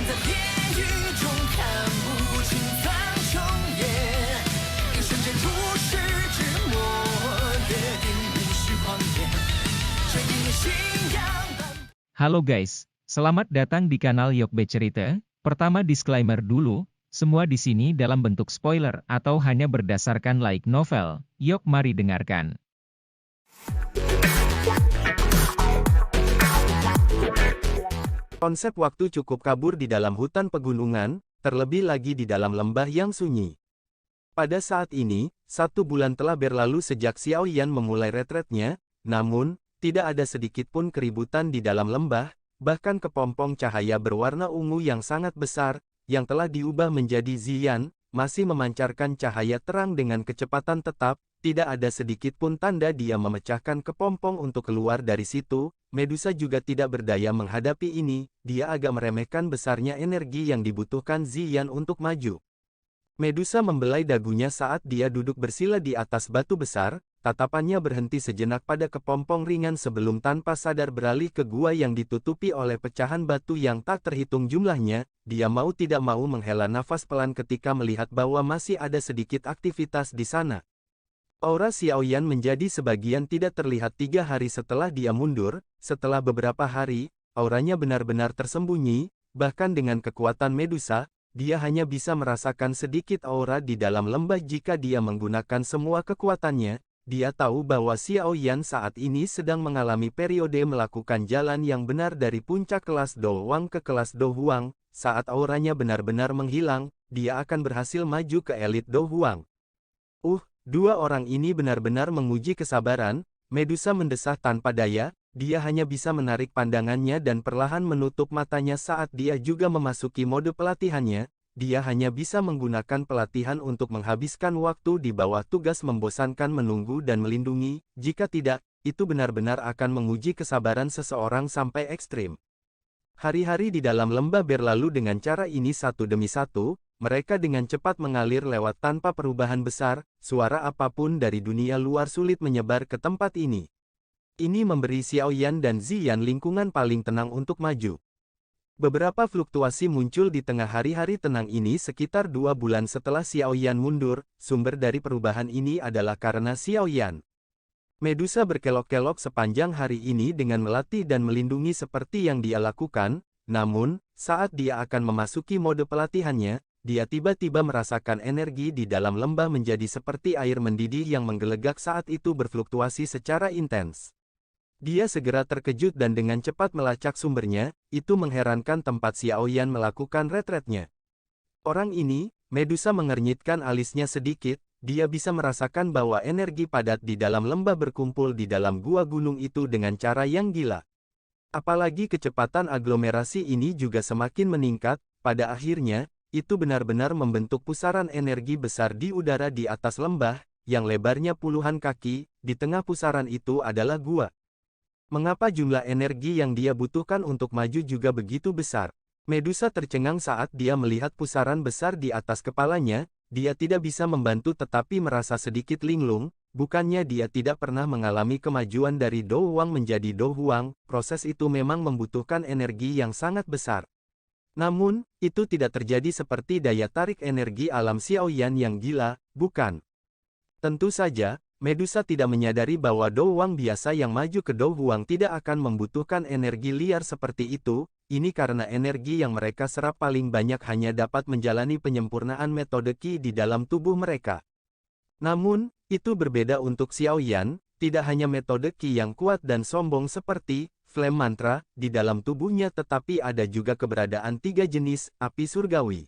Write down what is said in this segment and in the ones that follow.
在地狱中看不清苍穹野，一瞬间如释之末，约定无需狂野，这一念信仰。 Halo guys, selamat datang di kanal Yokbe Cerita. Pertama disclaimer dulu, semua di sini dalam bentuk spoiler atau hanya berdasarkan light novel. Yok mari dengarkan. Konsep waktu cukup kabur di dalam hutan pegunungan, terlebih lagi di dalam lembah yang sunyi. Pada saat ini, 1 bulan telah berlalu sejak Xiao Yan memulai retretnya, namun, tidak ada sedikit pun keributan di dalam lembah, bahkan kepompong cahaya berwarna ungu yang sangat besar, yang telah diubah menjadi Ziyan, masih memancarkan cahaya terang dengan kecepatan tetap, tidak ada sedikit pun tanda dia memecahkan kepompong untuk keluar dari situ. Medusa juga tidak berdaya menghadapi ini, dia agak meremehkan besarnya energi yang dibutuhkan Ziyan untuk maju. Medusa membelai dagunya saat dia duduk bersila di atas batu besar, tatapannya berhenti sejenak pada kepompong ringan sebelum tanpa sadar beralih ke gua yang ditutupi oleh pecahan batu yang tak terhitung jumlahnya. Dia mau tidak mau menghela nafas pelan ketika melihat bahwa masih ada sedikit aktivitas di sana. Aura Xiao Yan menjadi sebagian tidak terlihat 3 hari setelah dia mundur. Setelah beberapa hari, auranya benar-benar tersembunyi, bahkan dengan kekuatan Medusa, dia hanya bisa merasakan sedikit aura di dalam lembah jika dia menggunakan semua kekuatannya. Dia tahu bahwa Xiao Yan saat ini sedang mengalami periode melakukan jalan yang benar dari puncak kelas Do Huang ke kelas Do Huang. Saat auranya benar-benar menghilang, dia akan berhasil maju ke elit Do Huang. 2 orang ini benar-benar menguji kesabaran. Medusa mendesah tanpa daya, dia hanya bisa menarik pandangannya dan perlahan menutup matanya saat dia juga memasuki mode pelatihannya. Dia hanya bisa menggunakan pelatihan untuk menghabiskan waktu di bawah tugas membosankan menunggu dan melindungi, jika tidak, itu benar-benar akan menguji kesabaran seseorang sampai ekstrim. Hari-hari di dalam lembah berlalu dengan cara ini satu demi satu, mereka dengan cepat mengalir lewat tanpa perubahan besar, suara apapun dari dunia luar sulit menyebar ke tempat ini. Ini memberi Xiao Yan dan Ziyan lingkungan paling tenang untuk maju. Beberapa fluktuasi muncul di tengah hari-hari tenang ini sekitar 2 bulan setelah Xiao Yan mundur. Sumber dari perubahan ini adalah karena Xiao Yan. Medusa berkelok-kelok sepanjang hari ini dengan melatih dan melindungi seperti yang dia lakukan, namun, saat dia akan memasuki mode pelatihannya, dia tiba-tiba merasakan energi di dalam lembah menjadi seperti air mendidih yang menggelegak saat itu berfluktuasi secara intens. Dia segera terkejut dan dengan cepat melacak sumbernya, itu mengherankan tempat Xiao Yan melakukan retretnya. Orang ini, Medusa mengernyitkan alisnya sedikit, dia bisa merasakan bahwa energi padat di dalam lembah berkumpul di dalam gua gunung itu dengan cara yang gila. Apalagi kecepatan aglomerasi ini juga semakin meningkat, pada akhirnya, itu benar-benar membentuk pusaran energi besar di udara di atas lembah, yang lebarnya puluhan kaki, di tengah pusaran itu adalah gua. Mengapa jumlah energi yang dia butuhkan untuk maju juga begitu besar? Medusa tercengang saat dia melihat pusaran besar di atas kepalanya. Dia tidak bisa membantu tetapi merasa sedikit linglung. Bukannya dia tidak pernah mengalami kemajuan dari Do Huang menjadi Do Huang, proses itu memang membutuhkan energi yang sangat besar. Namun, itu tidak terjadi seperti daya tarik energi alam Xiao Yan yang gila, bukan? Tentu saja, Medusa tidak menyadari bahwa Do Huang biasa yang maju ke Do Huang tidak akan membutuhkan energi liar seperti itu. Ini karena energi yang mereka serap paling banyak hanya dapat menjalani penyempurnaan metode Qi di dalam tubuh mereka. Namun, itu berbeda untuk Xiao Yan, tidak hanya metode Qi yang kuat dan sombong seperti Flame Mantra di dalam tubuhnya tetapi ada juga keberadaan 3 jenis api surgawi.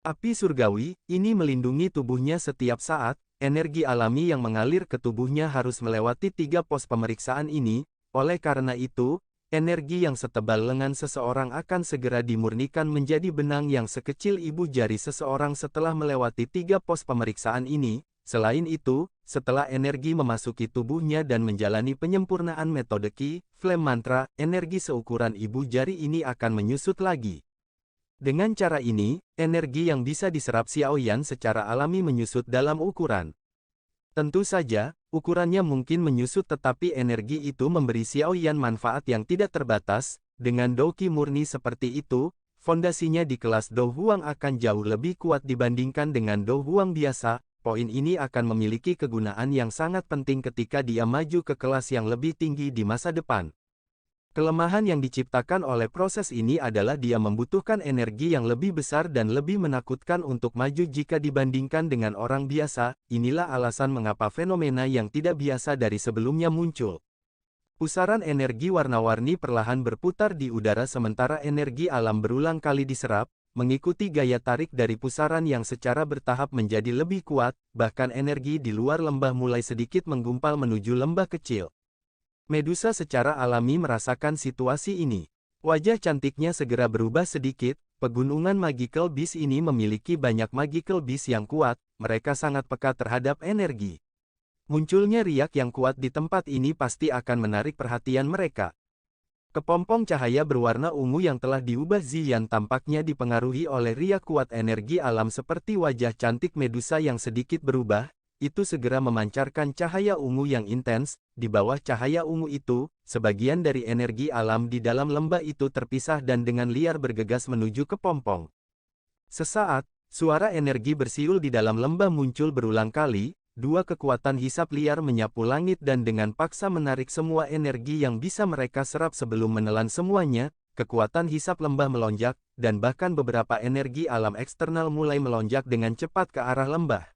Api surgawi ini melindungi tubuhnya setiap saat. Energi alami yang mengalir ke tubuhnya harus melewati 3 pos pemeriksaan ini. Oleh karena itu, energi yang setebal lengan seseorang akan segera dimurnikan menjadi benang yang sekecil ibu jari seseorang setelah melewati 3 pos pemeriksaan ini. Selain itu, setelah energi memasuki tubuhnya dan menjalani penyempurnaan metode Qi, Flame Mantra, energi seukuran ibu jari ini akan menyusut lagi. Dengan cara ini, energi yang bisa diserap Xiao Yan secara alami menyusut dalam ukuran. Tentu saja, ukurannya mungkin menyusut tetapi energi itu memberi Xiao Yan manfaat yang tidak terbatas. Dengan Dou Qi murni seperti itu, Fondasinya di kelas Do Huang akan jauh lebih kuat dibandingkan dengan Do Huang biasa. Poin ini akan memiliki kegunaan yang sangat penting ketika dia maju ke kelas yang lebih tinggi di masa depan. Kelemahan yang diciptakan oleh proses ini adalah dia membutuhkan energi yang lebih besar dan lebih menakutkan untuk maju jika dibandingkan dengan orang biasa. Inilah alasan mengapa fenomena yang tidak biasa dari sebelumnya muncul. Pusaran energi warna-warni perlahan berputar di udara sementara energi alam berulang kali diserap, mengikuti gaya tarik dari pusaran yang secara bertahap menjadi lebih kuat, bahkan energi di luar lembah mulai sedikit menggumpal menuju lembah kecil. Medusa secara alami merasakan situasi ini. Wajah cantiknya segera berubah sedikit. Pegunungan Magical Beast ini memiliki banyak Magical Beast yang kuat, mereka sangat peka terhadap energi. Munculnya riak yang kuat di tempat ini pasti akan menarik perhatian mereka. Kepompong cahaya berwarna ungu yang telah diubah Ziyan tampaknya dipengaruhi oleh riak kuat energi alam seperti wajah cantik Medusa yang sedikit berubah, itu segera memancarkan cahaya ungu yang intens. Di bawah cahaya ungu itu, sebagian dari energi alam di dalam lembah itu terpisah dan dengan liar bergegas menuju kepompong. Sesaat, suara energi bersiul di dalam lembah muncul berulang kali. Dua kekuatan hisap liar menyapu langit dan dengan paksa menarik semua energi yang bisa mereka serap sebelum menelan semuanya. Kekuatan hisap lembah melonjak, dan bahkan beberapa energi alam eksternal mulai melonjak dengan cepat ke arah lembah.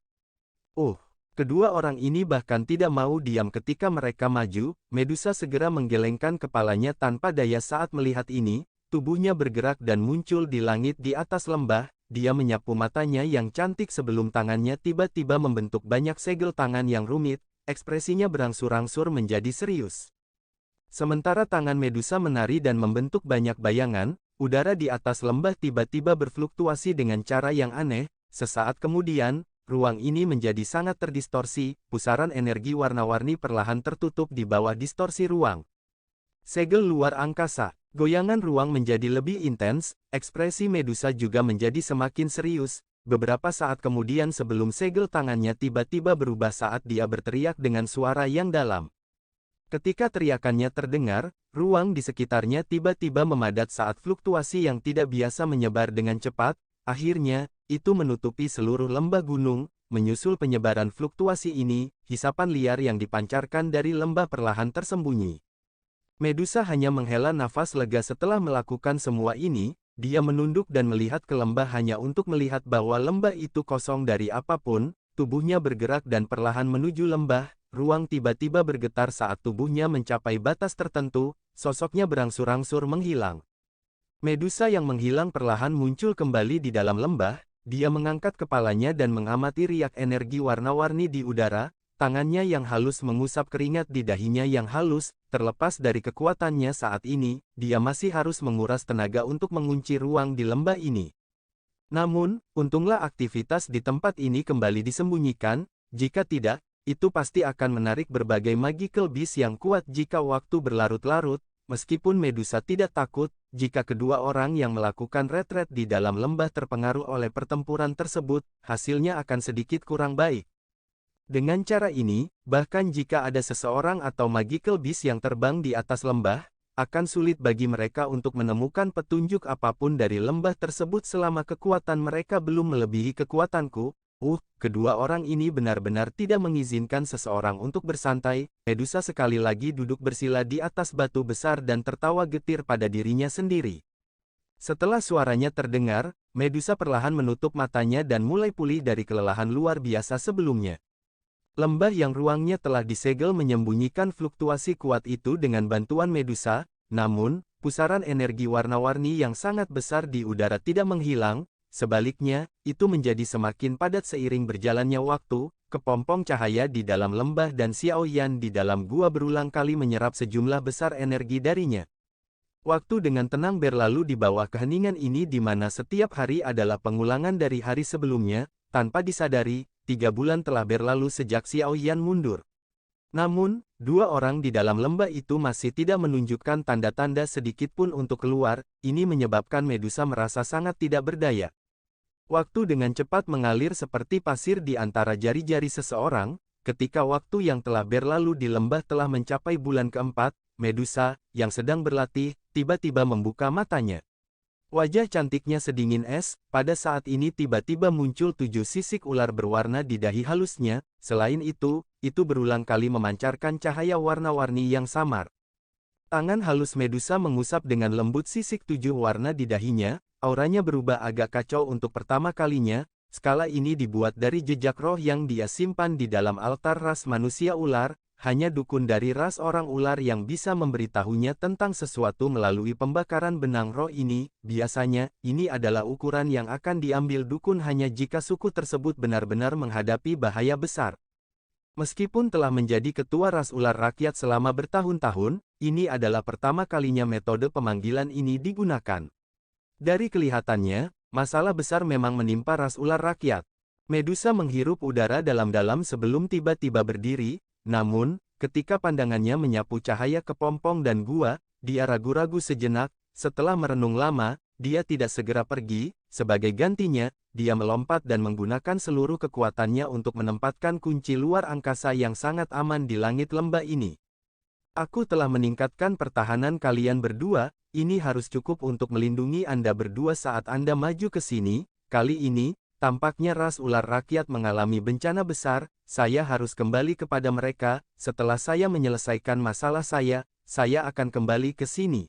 Kedua orang ini bahkan tidak mau diam ketika mereka maju. Medusa segera menggelengkan kepalanya tanpa daya saat melihat ini. Tubuhnya bergerak dan muncul di langit di atas lembah. Dia menyapu matanya yang cantik sebelum tangannya tiba-tiba membentuk banyak segel tangan yang rumit, ekspresinya berangsur-angsur menjadi serius. Sementara tangan Medusa menari dan membentuk banyak bayangan, udara di atas lembah tiba-tiba berfluktuasi dengan cara yang aneh. Sesaat kemudian, ruang ini menjadi sangat terdistorsi, pusaran energi warna-warni perlahan tertutup di bawah distorsi ruang. Segel luar angkasa. Goyangan ruang menjadi lebih intens, ekspresi Medusa juga menjadi semakin serius. Beberapa saat kemudian sebelum segel tangannya tiba-tiba berubah saat dia berteriak dengan suara yang dalam. Ketika teriakannya terdengar, ruang di sekitarnya tiba-tiba memadat saat fluktuasi yang tidak biasa menyebar dengan cepat. Akhirnya, itu menutupi seluruh lembah gunung. Menyusul penyebaran fluktuasi ini, hisapan liar yang dipancarkan dari lembah perlahan tersembunyi. Medusa hanya menghela nafas lega setelah melakukan semua ini. Dia menunduk dan melihat ke lembah hanya untuk melihat bahwa lembah itu kosong dari apapun. Tubuhnya bergerak dan perlahan menuju lembah. Ruang tiba-tiba bergetar saat tubuhnya mencapai batas tertentu. Sosoknya berangsur-angsur menghilang. Medusa yang menghilang perlahan muncul kembali di dalam lembah. Dia mengangkat kepalanya dan mengamati riak energi warna-warni di udara. Tangannya yang halus mengusap keringat di dahinya yang halus. Terlepas dari kekuatannya saat ini, dia masih harus menguras tenaga untuk mengunci ruang di lembah ini. Namun, untunglah aktivitas di tempat ini kembali disembunyikan. Jika tidak, itu pasti akan menarik berbagai Magical Beast yang kuat jika waktu berlarut-larut. Meskipun Medusa tidak takut, jika kedua orang yang melakukan retret di dalam lembah terpengaruh oleh pertempuran tersebut, hasilnya akan sedikit kurang baik. Dengan cara ini, bahkan jika ada seseorang atau Magical Beast yang terbang di atas lembah, akan sulit bagi mereka untuk menemukan petunjuk apapun dari lembah tersebut selama kekuatan mereka belum melebihi kekuatanku. Kedua orang ini benar-benar tidak mengizinkan seseorang untuk bersantai. Medusa sekali lagi duduk bersila di atas batu besar dan tertawa getir pada dirinya sendiri. Setelah suaranya terdengar, Medusa perlahan menutup matanya dan mulai pulih dari kelelahan luar biasa sebelumnya. Lembah yang ruangnya telah disegel menyembunyikan fluktuasi kuat itu dengan bantuan Medusa, namun, pusaran energi warna-warni yang sangat besar di udara tidak menghilang, sebaliknya, itu menjadi semakin padat seiring berjalannya waktu. Kepompong cahaya di dalam lembah dan Xiao Yan di dalam gua berulang kali menyerap sejumlah besar energi darinya. Waktu dengan tenang berlalu di bawah keheningan ini di mana setiap hari adalah pengulangan dari hari sebelumnya. Tanpa disadari, 3 bulan telah berlalu sejak Xiao Yan mundur. Namun, dua orang di dalam lembah itu masih tidak menunjukkan tanda-tanda sedikit pun untuk keluar. Ini menyebabkan Medusa merasa sangat tidak berdaya. Waktu dengan cepat mengalir seperti pasir di antara jari-jari seseorang. Ketika waktu yang telah berlalu di lembah telah mencapai bulan keempat, Medusa, yang sedang berlatih, tiba-tiba membuka matanya. Wajah cantiknya sedingin es, pada saat ini tiba-tiba muncul 7 sisik ular berwarna di dahi halusnya, selain itu berulang kali memancarkan cahaya warna-warni yang samar. Tangan halus Medusa mengusap dengan lembut sisik 7 warna di dahinya, auranya berubah agak kacau untuk pertama kalinya, skala ini dibuat dari jejak roh yang dia simpan di dalam altar ras manusia ular. Hanya dukun dari ras orang ular yang bisa memberitahunya tentang sesuatu melalui pembakaran benang roh ini. Biasanya, ini adalah ukuran yang akan diambil dukun hanya jika suku tersebut benar-benar menghadapi bahaya besar. Meskipun telah menjadi ketua ras ular rakyat selama bertahun-tahun, ini adalah pertama kalinya metode pemanggilan ini digunakan. Dari kelihatannya, masalah besar memang menimpa ras ular rakyat. Medusa menghirup udara dalam-dalam sebelum tiba-tiba berdiri. Namun, ketika pandangannya menyapu cahaya kepompong dan gua, dia ragu-ragu sejenak. Setelah merenung lama, dia tidak segera pergi. Sebagai gantinya, dia melompat dan menggunakan seluruh kekuatannya untuk menempatkan kunci luar angkasa yang sangat aman di langit lembah ini. Aku telah meningkatkan pertahanan kalian berdua, ini harus cukup untuk melindungi Anda berdua saat Anda maju ke sini. Kali ini, tampaknya ras ular rakyat mengalami bencana besar. Saya harus kembali kepada mereka. Setelah saya menyelesaikan masalah saya akan kembali ke sini.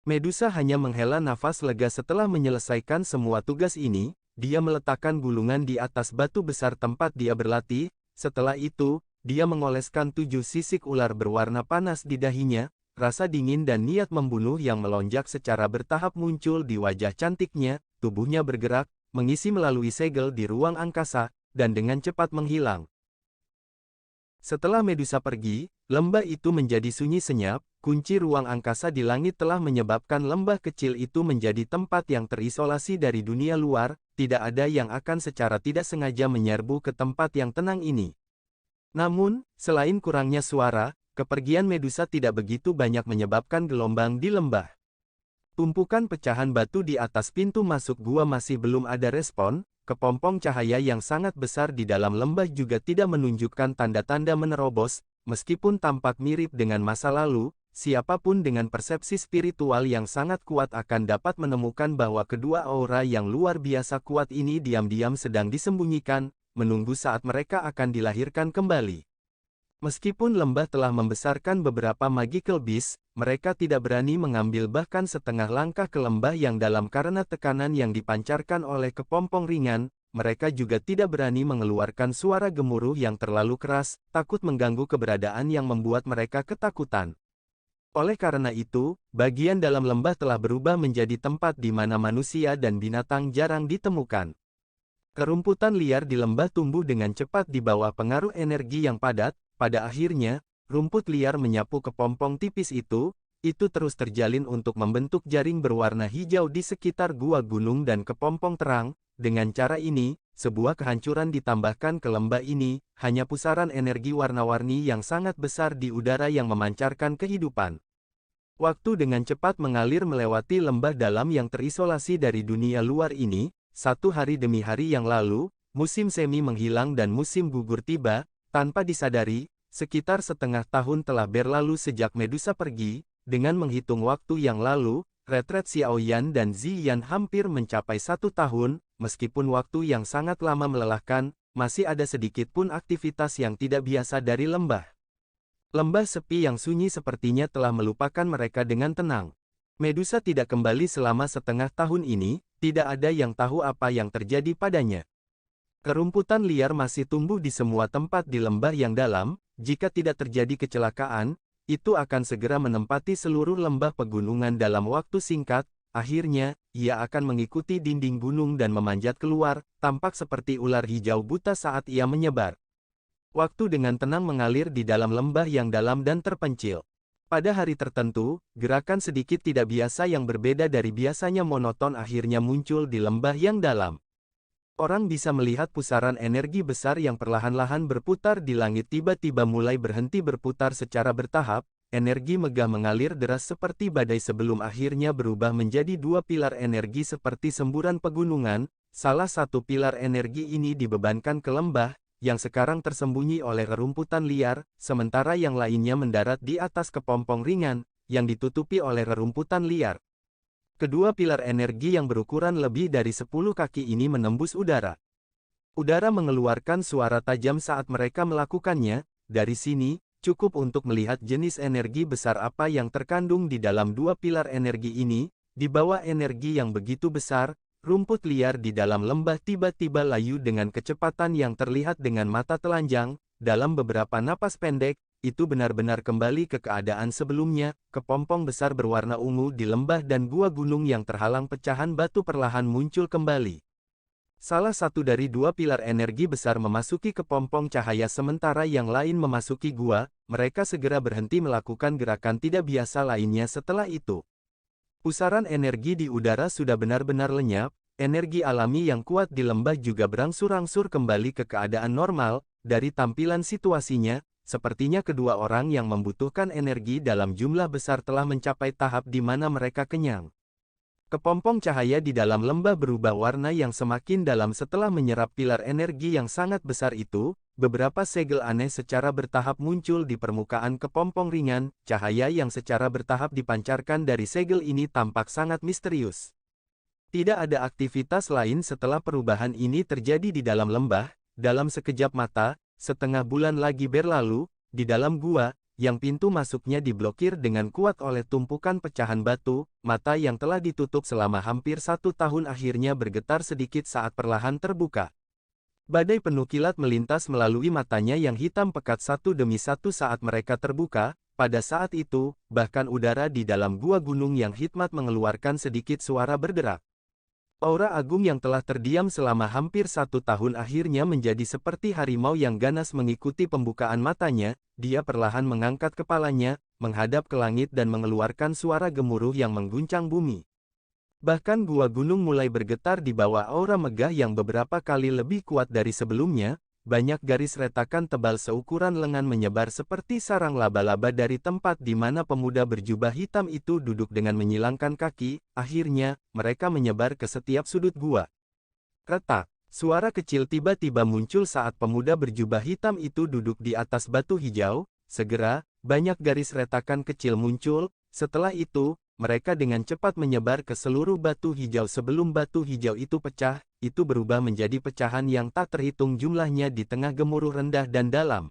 Medusa hanya menghela nafas lega setelah menyelesaikan semua tugas ini. Dia meletakkan gulungan di atas batu besar tempat dia berlatih. Setelah itu, dia mengoleskan 7 sisik ular berwarna panas di dahinya. Rasa dingin dan niat membunuh yang melonjak secara bertahap muncul di wajah cantiknya. Tubuhnya bergerak, mengisi melalui segel di ruang angkasa, dan dengan cepat menghilang. Setelah Medusa pergi, lembah itu menjadi sunyi senyap. Kunci ruang angkasa di langit telah menyebabkan lembah kecil itu menjadi tempat yang terisolasi dari dunia luar. Tidak ada yang akan secara tidak sengaja menyerbu ke tempat yang tenang ini. Namun, selain kurangnya suara, kepergian Medusa tidak begitu banyak menyebabkan gelombang di lembah. Tumpukan pecahan batu di atas pintu masuk gua masih belum ada respon. Kepompong cahaya yang sangat besar di dalam lembah juga tidak menunjukkan tanda-tanda menerobos. Meskipun tampak mirip dengan masa lalu, siapapun dengan persepsi spiritual yang sangat kuat akan dapat menemukan bahwa kedua aura yang luar biasa kuat ini diam-diam sedang disembunyikan, menunggu saat mereka akan dilahirkan kembali. Meskipun lembah telah membesarkan beberapa magical beast, mereka tidak berani mengambil bahkan setengah langkah ke lembah yang dalam karena tekanan yang dipancarkan oleh kepompong ringan. Mereka juga tidak berani mengeluarkan suara gemuruh yang terlalu keras, takut mengganggu keberadaan yang membuat mereka ketakutan. Oleh karena itu, bagian dalam lembah telah berubah menjadi tempat di mana manusia dan binatang jarang ditemukan. Kerumputan liar di lembah tumbuh dengan cepat di bawah pengaruh energi yang padat. Pada akhirnya, rumput liar menyapu kepompong tipis itu terus terjalin untuk membentuk jaring berwarna hijau di sekitar gua gunung dan kepompong terang. Dengan cara ini, sebuah kehancuran ditambahkan ke lembah ini, hanya pusaran energi warna-warni yang sangat besar di udara yang memancarkan kehidupan. Waktu dengan cepat mengalir melewati lembah dalam yang terisolasi dari dunia luar ini. Satu hari demi hari yang lalu, musim semi menghilang dan musim gugur tiba. Tanpa disadari, sekitar setengah tahun telah berlalu sejak Medusa pergi. Dengan menghitung waktu yang lalu, retret Xiaoyan dan Ziyan hampir mencapai 1 tahun. Meskipun waktu yang sangat lama melelahkan, masih ada sedikit pun aktivitas yang tidak biasa dari lembah. Lembah sepi yang sunyi sepertinya telah melupakan mereka dengan tenang. Medusa tidak kembali selama setengah tahun ini, tidak ada yang tahu apa yang terjadi padanya. Kerumputan liar masih tumbuh di semua tempat di lembah yang dalam. Jika tidak terjadi kecelakaan, itu akan segera menempati seluruh lembah pegunungan dalam waktu singkat. Akhirnya, ia akan mengikuti dinding gunung dan memanjat keluar, tampak seperti ular hijau buta saat ia menyebar. Waktu dengan tenang mengalir di dalam lembah yang dalam dan terpencil. Pada hari tertentu, gerakan sedikit tidak biasa yang berbeda dari biasanya monoton akhirnya muncul di lembah yang dalam. Orang bisa melihat pusaran energi besar yang perlahan-lahan berputar di langit tiba-tiba mulai berhenti berputar secara bertahap. Energi megah mengalir deras seperti badai sebelum akhirnya berubah menjadi 2 pilar energi seperti semburan pegunungan. Salah satu pilar energi ini dibebankan ke lembah, yang sekarang tersembunyi oleh rerumputan liar, sementara yang lainnya mendarat di atas kepompong ringan, yang ditutupi oleh rerumputan liar. Kedua pilar energi yang berukuran lebih dari 10 kaki ini menembus udara. Udara mengeluarkan suara tajam saat mereka melakukannya. Dari sini, cukup untuk melihat jenis energi besar apa yang terkandung di dalam dua pilar energi ini. Di bawah energi yang begitu besar, rumput liar di dalam lembah tiba-tiba layu dengan kecepatan yang terlihat dengan mata telanjang. Dalam beberapa napas pendek, itu benar-benar kembali ke keadaan sebelumnya. Kepompong besar berwarna ungu di lembah dan gua gunung yang terhalang pecahan batu perlahan muncul kembali. Salah satu dari dua pilar energi besar memasuki kepompong cahaya sementara yang lain memasuki gua. Mereka segera berhenti melakukan gerakan tidak biasa lainnya setelah itu. Pusaran energi di udara sudah benar-benar lenyap. Energi alami yang kuat di lembah juga berangsur-angsur kembali ke keadaan normal. Dari tampilan situasinya, sepertinya kedua orang yang membutuhkan energi dalam jumlah besar telah mencapai tahap di mana mereka kenyang. Kepompong cahaya di dalam lembah berubah warna yang semakin dalam setelah menyerap pilar energi yang sangat besar itu. Beberapa segel aneh secara bertahap muncul di permukaan kepompong ringan. Cahaya yang secara bertahap dipancarkan dari segel ini tampak sangat misterius. Tidak ada aktivitas lain setelah perubahan ini terjadi di dalam lembah. Dalam sekejap mata, setengah bulan lagi berlalu, di dalam gua, yang pintu masuknya diblokir dengan kuat oleh tumpukan pecahan batu, mata yang telah ditutup selama hampir 1 tahun akhirnya bergetar sedikit saat perlahan terbuka. Badai penuh kilat melintas melalui matanya yang hitam pekat satu demi satu saat mereka terbuka. Pada saat itu, bahkan udara di dalam gua gunung yang hikmat mengeluarkan sedikit suara berderak. Aura agung yang telah terdiam selama hampir 1 tahun akhirnya menjadi seperti harimau yang ganas mengikuti pembukaan matanya. Dia perlahan mengangkat kepalanya, menghadap ke langit dan mengeluarkan suara gemuruh yang mengguncang bumi. Bahkan gua gunung mulai bergetar di bawah aura megah yang beberapa kali lebih kuat dari sebelumnya. Banyak garis retakan tebal seukuran lengan menyebar seperti sarang laba-laba dari tempat di mana pemuda berjubah hitam itu duduk dengan menyilangkan kaki. Akhirnya, mereka menyebar ke setiap sudut gua. Retak, suara kecil tiba-tiba muncul saat pemuda berjubah hitam itu duduk di atas batu hijau. Segera, banyak garis retakan kecil muncul. Setelah itu, mereka dengan cepat menyebar ke seluruh batu hijau sebelum batu hijau itu pecah. Itu berubah menjadi pecahan yang tak terhitung jumlahnya di tengah gemuruh rendah dan dalam.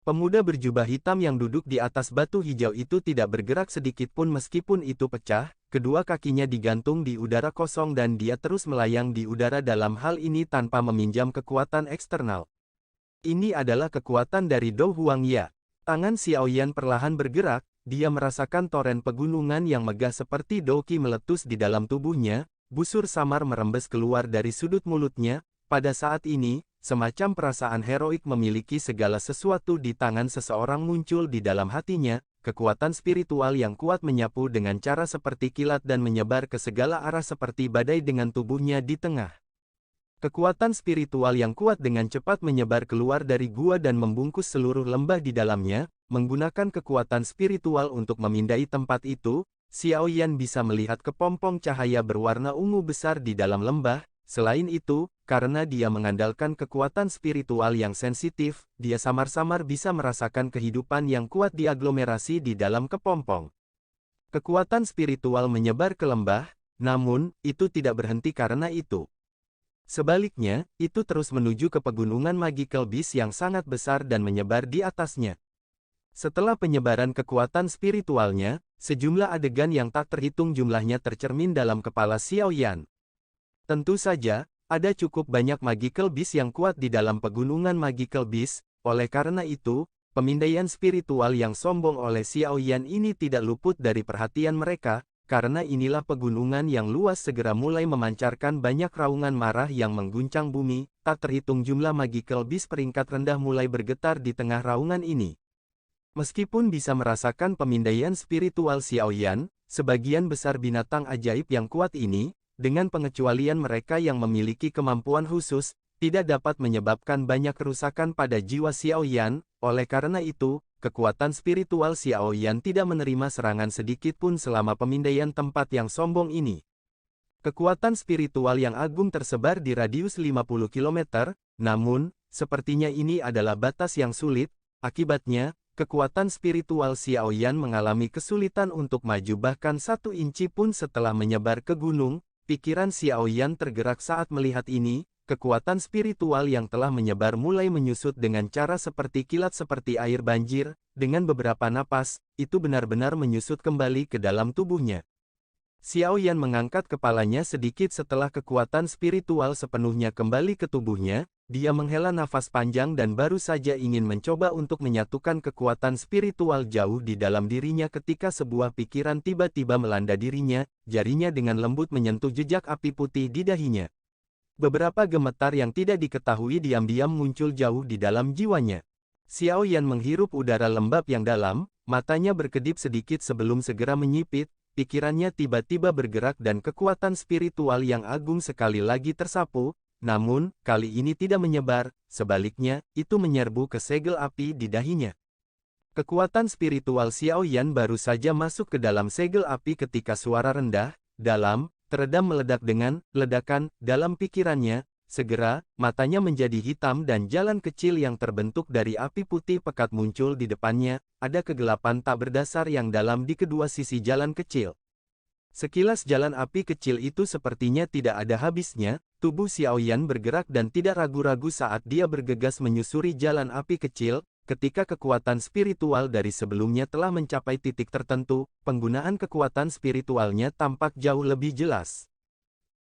Pemuda berjubah hitam yang duduk di atas batu hijau itu tidak bergerak sedikit pun meskipun itu pecah. Kedua kakinya digantung di udara kosong dan dia terus melayang di udara dalam hal ini tanpa meminjam kekuatan eksternal. Ini adalah kekuatan dari Do Huangya. Tangan Xiaoyan perlahan bergerak. Dia merasakan toren pegunungan yang megah seperti Doqi meletus di dalam tubuhnya. Busur samar merembes keluar dari sudut mulutnya. Pada saat ini, semacam perasaan heroik memiliki segala sesuatu di tangan seseorang muncul di dalam hatinya. Kekuatan spiritual yang kuat menyapu dengan cara seperti kilat dan menyebar ke segala arah seperti badai dengan tubuhnya di tengah. Kekuatan spiritual yang kuat dengan cepat menyebar keluar dari gua dan membungkus seluruh lembah di dalamnya. Menggunakan kekuatan spiritual untuk memindai tempat itu, Xiaoyan bisa melihat kepompong cahaya berwarna ungu besar di dalam lembah. Selain itu, karena dia mengandalkan kekuatan spiritual yang sensitif, dia samar-samar bisa merasakan kehidupan yang kuat di aglomerasi di dalam kepompong. Kekuatan spiritual menyebar ke lembah, namun, itu tidak berhenti karena itu. Sebaliknya, itu terus menuju ke pegunungan Magical Beast yang sangat besar dan menyebar di atasnya. Setelah penyebaran kekuatan spiritualnya, sejumlah adegan yang tak terhitung jumlahnya tercermin dalam kepala Xiaoyan. Tentu saja, ada cukup banyak Magical Beast yang kuat di dalam pegunungan Magical Beast. Oleh karena itu, pemindaian spiritual yang sombong oleh Xiaoyan ini tidak luput dari perhatian mereka. Karena inilah pegunungan yang luas segera mulai memancarkan banyak raungan marah yang mengguncang bumi. Tak terhitung jumlah Magical Beast peringkat rendah mulai bergetar di tengah raungan ini. Meskipun bisa merasakan pemindaian spiritual Xiaoyan, sebagian besar binatang ajaib yang kuat ini, dengan pengecualian mereka yang memiliki kemampuan khusus, tidak dapat menyebabkan banyak kerusakan pada jiwa Xiaoyan. Oleh karena itu, kekuatan spiritual Xiaoyan tidak menerima serangan sedikit pun selama pemindaian tempat yang sombong ini. Kekuatan spiritual yang agung tersebar di radius 50 km, namun, sepertinya ini adalah batas yang sulit. Akibatnya, kekuatan spiritual Xiao Yan mengalami kesulitan untuk maju bahkan 1 inci pun setelah menyebar ke gunung. Pikiran Xiao Yan tergerak saat melihat ini. Kekuatan spiritual yang telah menyebar mulai menyusut dengan cara seperti kilat seperti air banjir. Dengan beberapa napas, itu benar-benar menyusut kembali ke dalam tubuhnya. Xiao Yan mengangkat kepalanya sedikit setelah kekuatan spiritual sepenuhnya kembali ke tubuhnya. Dia menghela nafas panjang dan baru saja ingin mencoba untuk menyatukan kekuatan spiritual jauh di dalam dirinya ketika sebuah pikiran tiba-tiba melanda dirinya, jarinya dengan lembut menyentuh jejak api putih di dahinya. Beberapa gemetar yang tidak diketahui diam-diam muncul jauh di dalam jiwanya. Xiao Yan menghirup udara lembab yang dalam, matanya berkedip sedikit sebelum segera menyipit, pikirannya tiba-tiba bergerak dan kekuatan spiritual yang agung sekali lagi tersapu, namun, kali ini tidak menyebar, sebaliknya, itu menyerbu ke segel api di dahinya. Kekuatan spiritual Xiao Yan baru saja masuk ke dalam segel api ketika suara rendah, dalam, teredam meledak dengan ledakan dalam pikirannya. Segera, matanya menjadi hitam dan jalan kecil yang terbentuk dari api putih pekat muncul di depannya. Ada kegelapan tak berdasar yang dalam di kedua sisi jalan kecil. Sekilas jalan api kecil itu sepertinya tidak ada habisnya. Tubuh Xiao Yan bergerak dan tidak ragu-ragu saat dia bergegas menyusuri jalan api kecil. Ketika kekuatan spiritual dari sebelumnya telah mencapai titik tertentu, penggunaan kekuatan spiritualnya tampak jauh lebih jelas.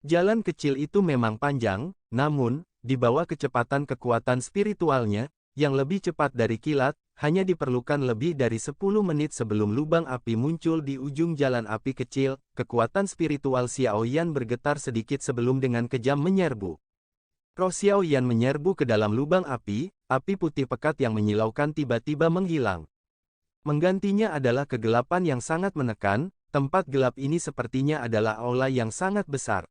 Jalan kecil itu memang panjang, namun, di bawah kecepatan kekuatan spiritualnya, yang lebih cepat dari kilat, hanya diperlukan lebih dari 10 menit sebelum lubang api muncul di ujung jalan api kecil. Kekuatan spiritual Xiao Yan bergetar sedikit sebelum dengan kejam menyerbu. Roh Xiao Yan menyerbu ke dalam lubang api putih pekat yang menyilaukan tiba-tiba menghilang. Menggantinya adalah kegelapan yang sangat menekan. Tempat gelap ini sepertinya adalah aula yang sangat besar.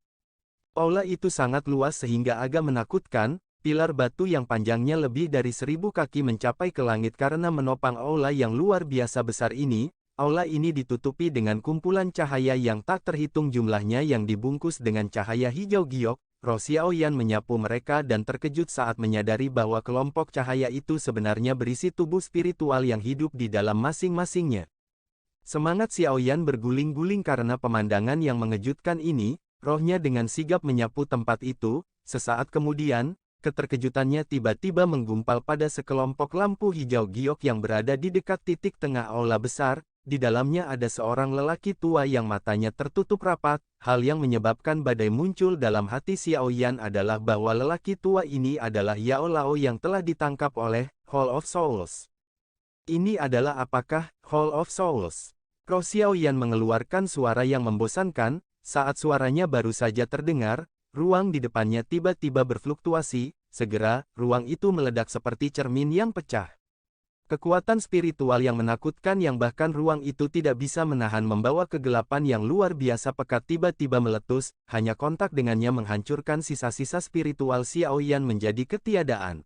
Aula itu sangat luas sehingga agak menakutkan. Pilar batu yang panjangnya lebih dari 1000 kaki mencapai ke langit karena menopang aula yang luar biasa besar ini. Aula ini ditutupi dengan kumpulan cahaya yang tak terhitung jumlahnya yang dibungkus dengan cahaya hijau giok. Roh Xiao Yan menyapu mereka dan terkejut saat menyadari bahwa kelompok cahaya itu sebenarnya berisi tubuh spiritual yang hidup di dalam masing-masingnya. Semangat Xiao Yan berguling-guling karena pemandangan yang mengejutkan ini. Rohnya dengan sigap menyapu tempat itu. Sesaat kemudian, keterkejutannya tiba-tiba menggumpal pada sekelompok lampu hijau giok yang berada di dekat titik tengah aula besar. Di dalamnya ada seorang lelaki tua yang matanya tertutup rapat. Hal yang menyebabkan badai muncul dalam hati Xiao Yan adalah bahwa lelaki tua ini adalah Yao Lao yang telah ditangkap oleh Hall of Souls. Ini adalah apakah Hall of Souls? Roh Xiao Yan mengeluarkan suara yang membosankan. Saat suaranya baru saja terdengar, ruang di depannya tiba-tiba berfluktuasi. Segera, ruang itu meledak seperti cermin yang pecah. Kekuatan spiritual yang menakutkan yang bahkan ruang itu tidak bisa menahan membawa kegelapan yang luar biasa pekat tiba-tiba meletus, hanya kontak dengannya menghancurkan sisa-sisa spiritual Xiao Yan menjadi ketiadaan.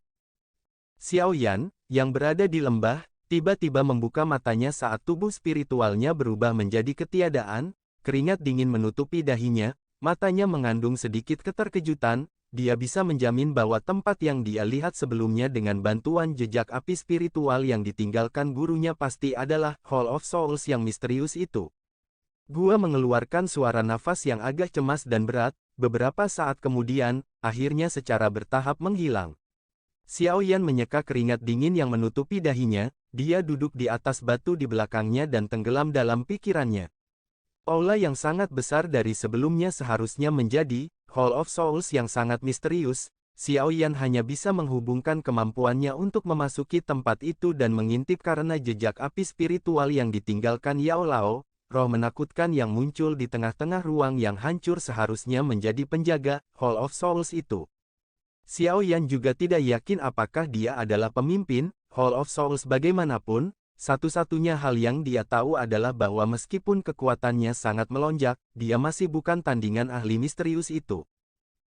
Xiao Yan, yang berada di lembah, tiba-tiba membuka matanya saat tubuh spiritualnya berubah menjadi ketiadaan, keringat dingin menutupi dahinya, matanya mengandung sedikit keterkejutan. Dia bisa menjamin bahwa tempat yang dia lihat sebelumnya dengan bantuan jejak api spiritual yang ditinggalkan gurunya pasti adalah Hall of Souls yang misterius itu. Gua mengeluarkan suara nafas yang agak cemas dan berat. Beberapa saat kemudian, akhirnya secara bertahap menghilang. Xiao Yan menyeka keringat dingin yang menutupi dahinya. Dia duduk di atas batu di belakangnya dan tenggelam dalam pikirannya. Aula yang sangat besar dari sebelumnya seharusnya menjadi Hall of Souls yang sangat misterius. Xiao Yan hanya bisa menghubungkan kemampuannya untuk memasuki tempat itu dan mengintip karena jejak api spiritual yang ditinggalkan Yao Lao. Roh menakutkan yang muncul di tengah-tengah ruang yang hancur seharusnya menjadi penjaga Hall of Souls itu. Xiao Yan juga tidak yakin apakah dia adalah pemimpin Hall of Souls bagaimanapun. Satu-satunya hal yang dia tahu adalah bahwa meskipun kekuatannya sangat melonjak, dia masih bukan tandingan ahli misterius itu.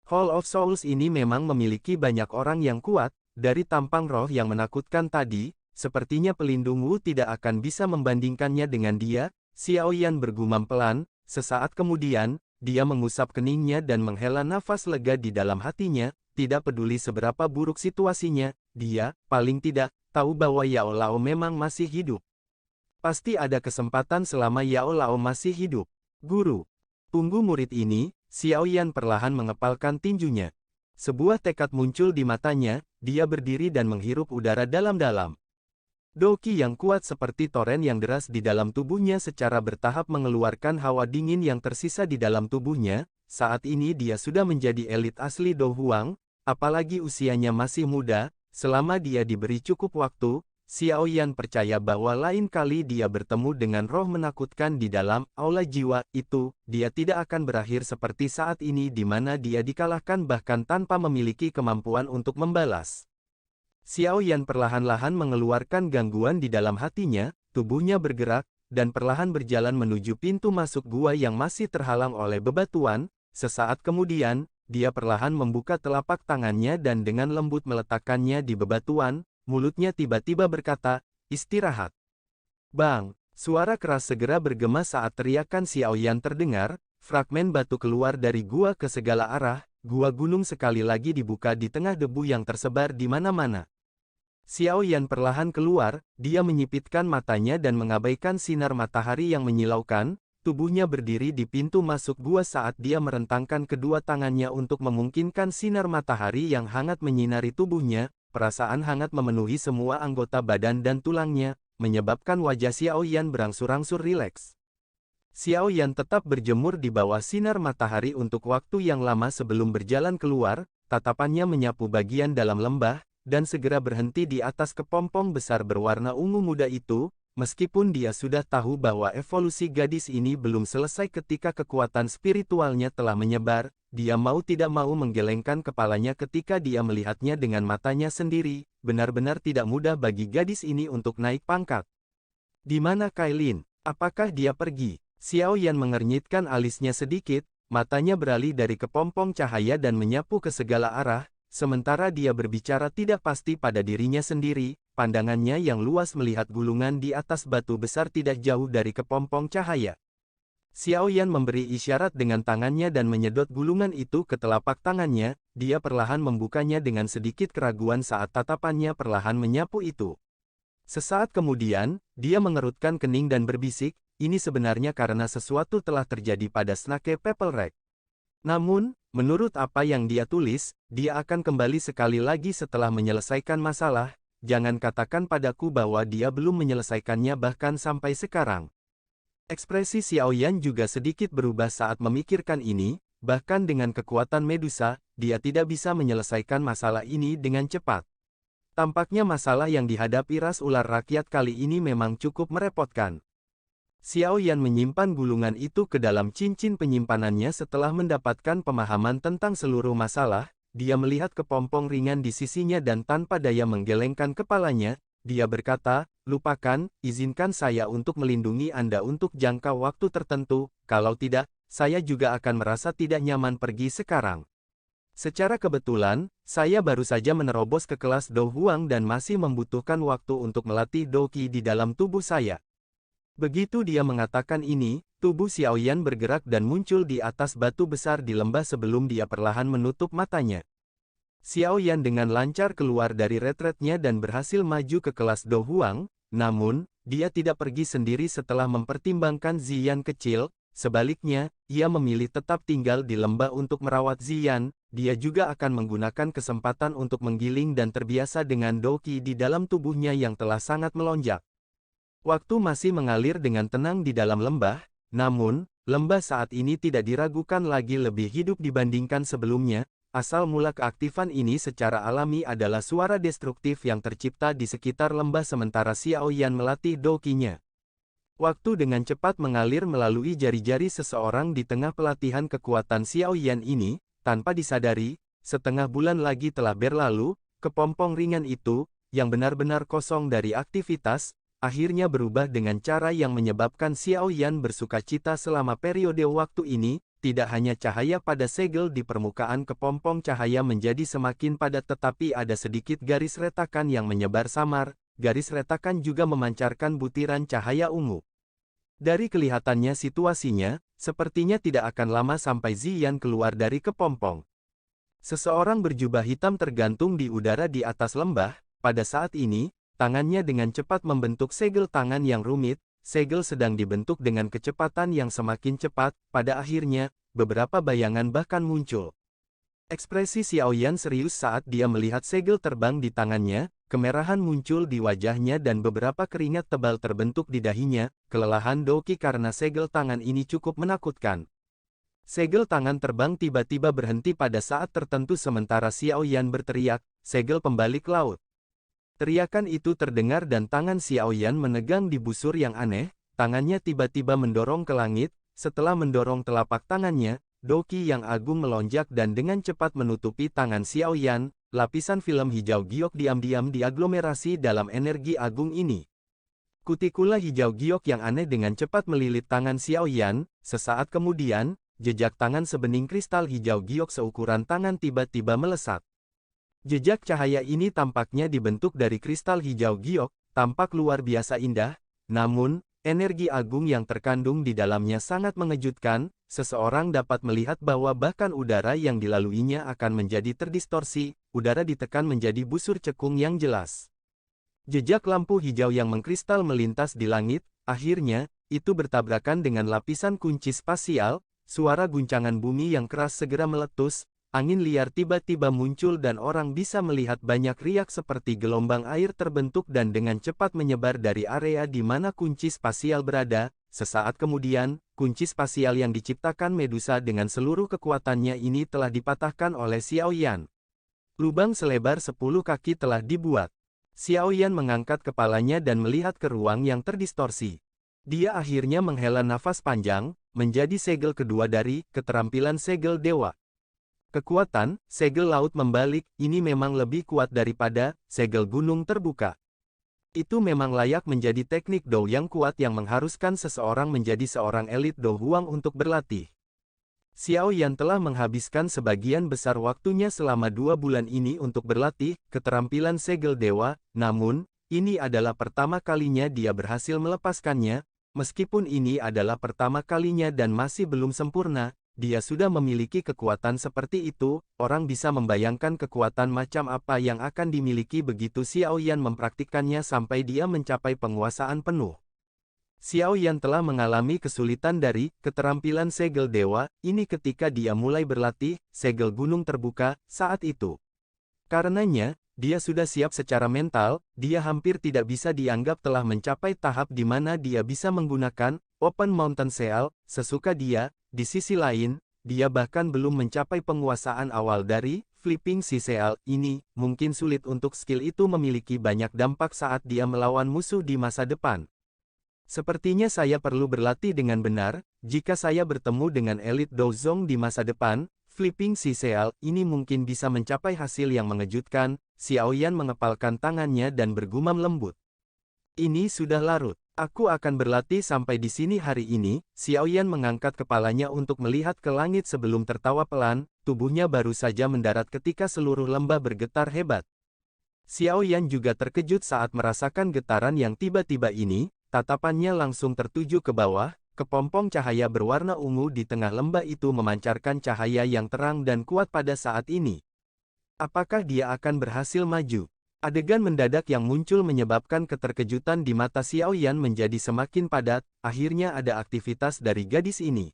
Hall of Souls ini memang memiliki banyak orang yang kuat. Dari tampang roh yang menakutkan tadi, sepertinya pelindung Wu tidak akan bisa membandingkannya dengan dia. Xiao Yan bergumam pelan. Sesaat kemudian, dia mengusap keningnya dan menghela nafas lega di dalam hatinya. Tidak peduli seberapa buruk situasinya, dia, paling tidak, tahu bahwa Yao Lao memang masih hidup. Pasti ada kesempatan selama Yao Lao masih hidup. Guru. Tunggu murid ini, Xiao Yan perlahan mengepalkan tinjunya. Sebuah tekad muncul di matanya, dia berdiri dan menghirup udara dalam-dalam. Doki yang kuat seperti toren yang deras di dalam tubuhnya secara bertahap mengeluarkan hawa dingin yang tersisa di dalam tubuhnya. Saat ini dia sudah menjadi elit asli Do Huang, apalagi usianya masih muda. Selama dia diberi cukup waktu, Xiao Yan percaya bahwa lain kali dia bertemu dengan roh menakutkan di dalam aula jiwa itu, dia tidak akan berakhir seperti saat ini di mana dia dikalahkan bahkan tanpa memiliki kemampuan untuk membalas. Xiao Yan perlahan-lahan mengeluarkan gangguan di dalam hatinya, tubuhnya bergerak, dan perlahan berjalan menuju pintu masuk gua yang masih terhalang oleh bebatuan. Sesaat kemudian, dia perlahan membuka telapak tangannya dan dengan lembut meletakkannya di bebatuan, mulutnya tiba-tiba berkata, "Istirahat." Bang! Suara keras segera bergema saat teriakan Xiao Yan terdengar, fragmen batu keluar dari gua ke segala arah, gua gunung sekali lagi dibuka di tengah debu yang tersebar di mana-mana. Xiao Yan perlahan keluar, dia menyipitkan matanya dan mengabaikan sinar matahari yang menyilaukan, tubuhnya berdiri di pintu masuk gua saat dia merentangkan kedua tangannya untuk memungkinkan sinar matahari yang hangat menyinari tubuhnya, perasaan hangat memenuhi semua anggota badan dan tulangnya, menyebabkan wajah Xiao Yan berangsur-angsur rileks. Xiao Yan tetap berjemur di bawah sinar matahari untuk waktu yang lama sebelum berjalan keluar, tatapannya menyapu bagian dalam lembah, dan segera berhenti di atas kepompong besar berwarna ungu muda itu, meskipun dia sudah tahu bahwa evolusi gadis ini belum selesai ketika kekuatan spiritualnya telah menyebar, dia mau tidak mau menggelengkan kepalanya ketika dia melihatnya dengan matanya sendiri, benar-benar tidak mudah bagi gadis ini untuk naik pangkat. Di mana Kailin? Apakah dia pergi? Xiao Yan mengernyitkan alisnya sedikit, matanya beralih dari kepompong cahaya dan menyapu ke segala arah, sementara dia berbicara tidak pasti pada dirinya sendiri, pandangannya yang luas melihat gulungan di atas batu besar tidak jauh dari kepompong cahaya. Xiao Yan memberi isyarat dengan tangannya dan menyedot gulungan itu ke telapak tangannya, dia perlahan membukanya dengan sedikit keraguan saat tatapannya perlahan menyapu itu. Sesaat kemudian, dia mengerutkan kening dan berbisik, ini sebenarnya karena sesuatu telah terjadi pada Snake Pebble Rack. Namun, menurut apa yang dia tulis, dia akan kembali sekali lagi setelah menyelesaikan masalah, jangan katakan padaku bahwa dia belum menyelesaikannya bahkan sampai sekarang. Ekspresi Xiao Yan juga sedikit berubah saat memikirkan ini, bahkan dengan kekuatan Medusa, dia tidak bisa menyelesaikan masalah ini dengan cepat. Tampaknya masalah yang dihadapi ras ular rakyat kali ini memang cukup merepotkan. Xiao Yan menyimpan gulungan itu ke dalam cincin penyimpanannya setelah mendapatkan pemahaman tentang seluruh masalah, dia melihat kepompong ringan di sisinya dan tanpa daya menggelengkan kepalanya, dia berkata, "Lupakan, izinkan saya untuk melindungi Anda untuk jangka waktu tertentu, kalau tidak, saya juga akan merasa tidak nyaman pergi sekarang. Secara kebetulan, saya baru saja menerobos ke kelas Do Huang dan masih membutuhkan waktu untuk melatih Doki di dalam tubuh saya." Begitu dia mengatakan ini, tubuh Xiao Yan bergerak dan muncul di atas batu besar di lembah sebelum dia perlahan menutup matanya. Xiao Yan dengan lancar keluar dari retretnya dan berhasil maju ke kelas Do Huang, namun, dia tidak pergi sendiri setelah mempertimbangkan Ziyan kecil, sebaliknya, ia memilih tetap tinggal di lembah untuk merawat Ziyan, dia juga akan menggunakan kesempatan untuk menggiling dan terbiasa dengan Doki di dalam tubuhnya yang telah sangat melonjak. Waktu masih mengalir dengan tenang di dalam lembah, namun, lembah saat ini tidak diragukan lagi lebih hidup dibandingkan sebelumnya, asal mula keaktifan ini secara alami adalah suara destruktif yang tercipta di sekitar lembah sementara Xiao Yan melatih Dokinya. Waktu dengan cepat mengalir melalui jari-jari seseorang di tengah pelatihan kekuatan Xiao Yan ini, tanpa disadari, setengah bulan lagi telah berlalu, kepompong ringan itu, yang benar-benar kosong dari aktivitas, akhirnya berubah dengan cara yang menyebabkan Xiao Yan bersukacita selama periode waktu ini, tidak hanya cahaya pada segel di permukaan kepompong cahaya menjadi semakin padat tetapi ada sedikit garis retakan yang menyebar samar, garis retakan juga memancarkan butiran cahaya ungu. Dari kelihatannya situasinya, sepertinya tidak akan lama sampai Ziyan keluar dari kepompong. Seseorang berjubah hitam tergantung di udara di atas lembah, pada saat ini, tangannya dengan cepat membentuk segel tangan yang rumit, segel sedang dibentuk dengan kecepatan yang semakin cepat, pada akhirnya, beberapa bayangan bahkan muncul. Ekspresi Xiaoyan serius saat dia melihat segel terbang di tangannya, kemerahan muncul di wajahnya dan beberapa keringat tebal terbentuk di dahinya, kelelahan Doki karena segel tangan ini cukup menakutkan. Segel tangan terbang tiba-tiba berhenti pada saat tertentu sementara Xiaoyan berteriak, segel pembalik laut. Teriakan itu terdengar dan tangan Xiaoyan menegang di busur yang aneh, tangannya tiba-tiba mendorong ke langit, setelah mendorong telapak tangannya, Doki yang agung melonjak dan dengan cepat menutupi tangan Xiaoyan, lapisan film hijau giok diam-diam diaglomerasi dalam energi agung ini. Kutikula hijau giok yang aneh dengan cepat melilit tangan Xiaoyan, sesaat kemudian, jejak tangan sebening kristal hijau giok seukuran tangan tiba-tiba melesat. Jejak cahaya ini tampaknya dibentuk dari kristal hijau giok, tampak luar biasa indah, namun, energi agung yang terkandung di dalamnya sangat mengejutkan, seseorang dapat melihat bahwa bahkan udara yang dilaluinya akan menjadi terdistorsi, udara ditekan menjadi busur cekung yang jelas. Jejak lampu hijau yang mengkristal melintas di langit, akhirnya, itu bertabrakan dengan lapisan kunci spasial. Suara guncangan bumi yang keras segera meletus, angin liar tiba-tiba muncul dan orang bisa melihat banyak riak seperti gelombang air terbentuk dan dengan cepat menyebar dari area di mana kunci spasial berada. Sesaat kemudian, kunci spasial yang diciptakan Medusa dengan seluruh kekuatannya ini telah dipatahkan oleh Xiaoyan. Lubang selebar 10 kaki telah dibuat. Xiaoyan mengangkat kepalanya dan melihat ke ruang yang terdistorsi. Dia akhirnya menghela nafas panjang, menjadi segel kedua dari keterampilan segel dewa. Kekuatan segel laut membalik ini memang lebih kuat daripada segel gunung terbuka. Itu memang layak menjadi teknik Dou yang kuat yang mengharuskan seseorang menjadi seorang elit Dou Huang untuk berlatih. Xiaoyan telah menghabiskan sebagian besar waktunya selama 2 bulan ini untuk berlatih keterampilan segel dewa, namun, ini adalah pertama kalinya dia berhasil melepaskannya. Meskipun ini adalah pertama kalinya dan masih belum sempurna, dia sudah memiliki kekuatan seperti itu, orang bisa membayangkan kekuatan macam apa yang akan dimiliki begitu Xiaoyan mempraktikkannya sampai dia mencapai penguasaan penuh. Xiaoyan telah mengalami kesulitan dari keterampilan segel dewa, ini ketika dia mulai berlatih segel gunung terbuka, saat itu. Karenanya, dia sudah siap secara mental, dia hampir tidak bisa dianggap telah mencapai tahap di mana dia bisa menggunakan Open Mountain Seal sesuka dia. Di sisi lain, dia bahkan belum mencapai penguasaan awal dari Flipping Sea Seal ini, mungkin sulit untuk skill itu memiliki banyak dampak saat dia melawan musuh di masa depan. Sepertinya saya perlu berlatih dengan benar, jika saya bertemu dengan elit Douzong di masa depan, Flipping Sea Seal ini mungkin bisa mencapai hasil yang mengejutkan. Xiaoyan mengepalkan tangannya dan bergumam lembut. Ini sudah larut. Aku akan berlatih sampai di sini hari ini. Xiaoyan mengangkat kepalanya untuk melihat ke langit sebelum tertawa pelan, tubuhnya baru saja mendarat ketika seluruh lembah bergetar hebat. Xiaoyan juga terkejut saat merasakan getaran yang tiba-tiba ini, tatapannya langsung tertuju ke bawah, kepompong cahaya berwarna ungu di tengah lembah itu memancarkan cahaya yang terang dan kuat pada saat ini. Apakah dia akan berhasil maju? Adegan mendadak yang muncul menyebabkan keterkejutan di mata Xiaoyan menjadi semakin padat, akhirnya ada aktivitas dari gadis ini.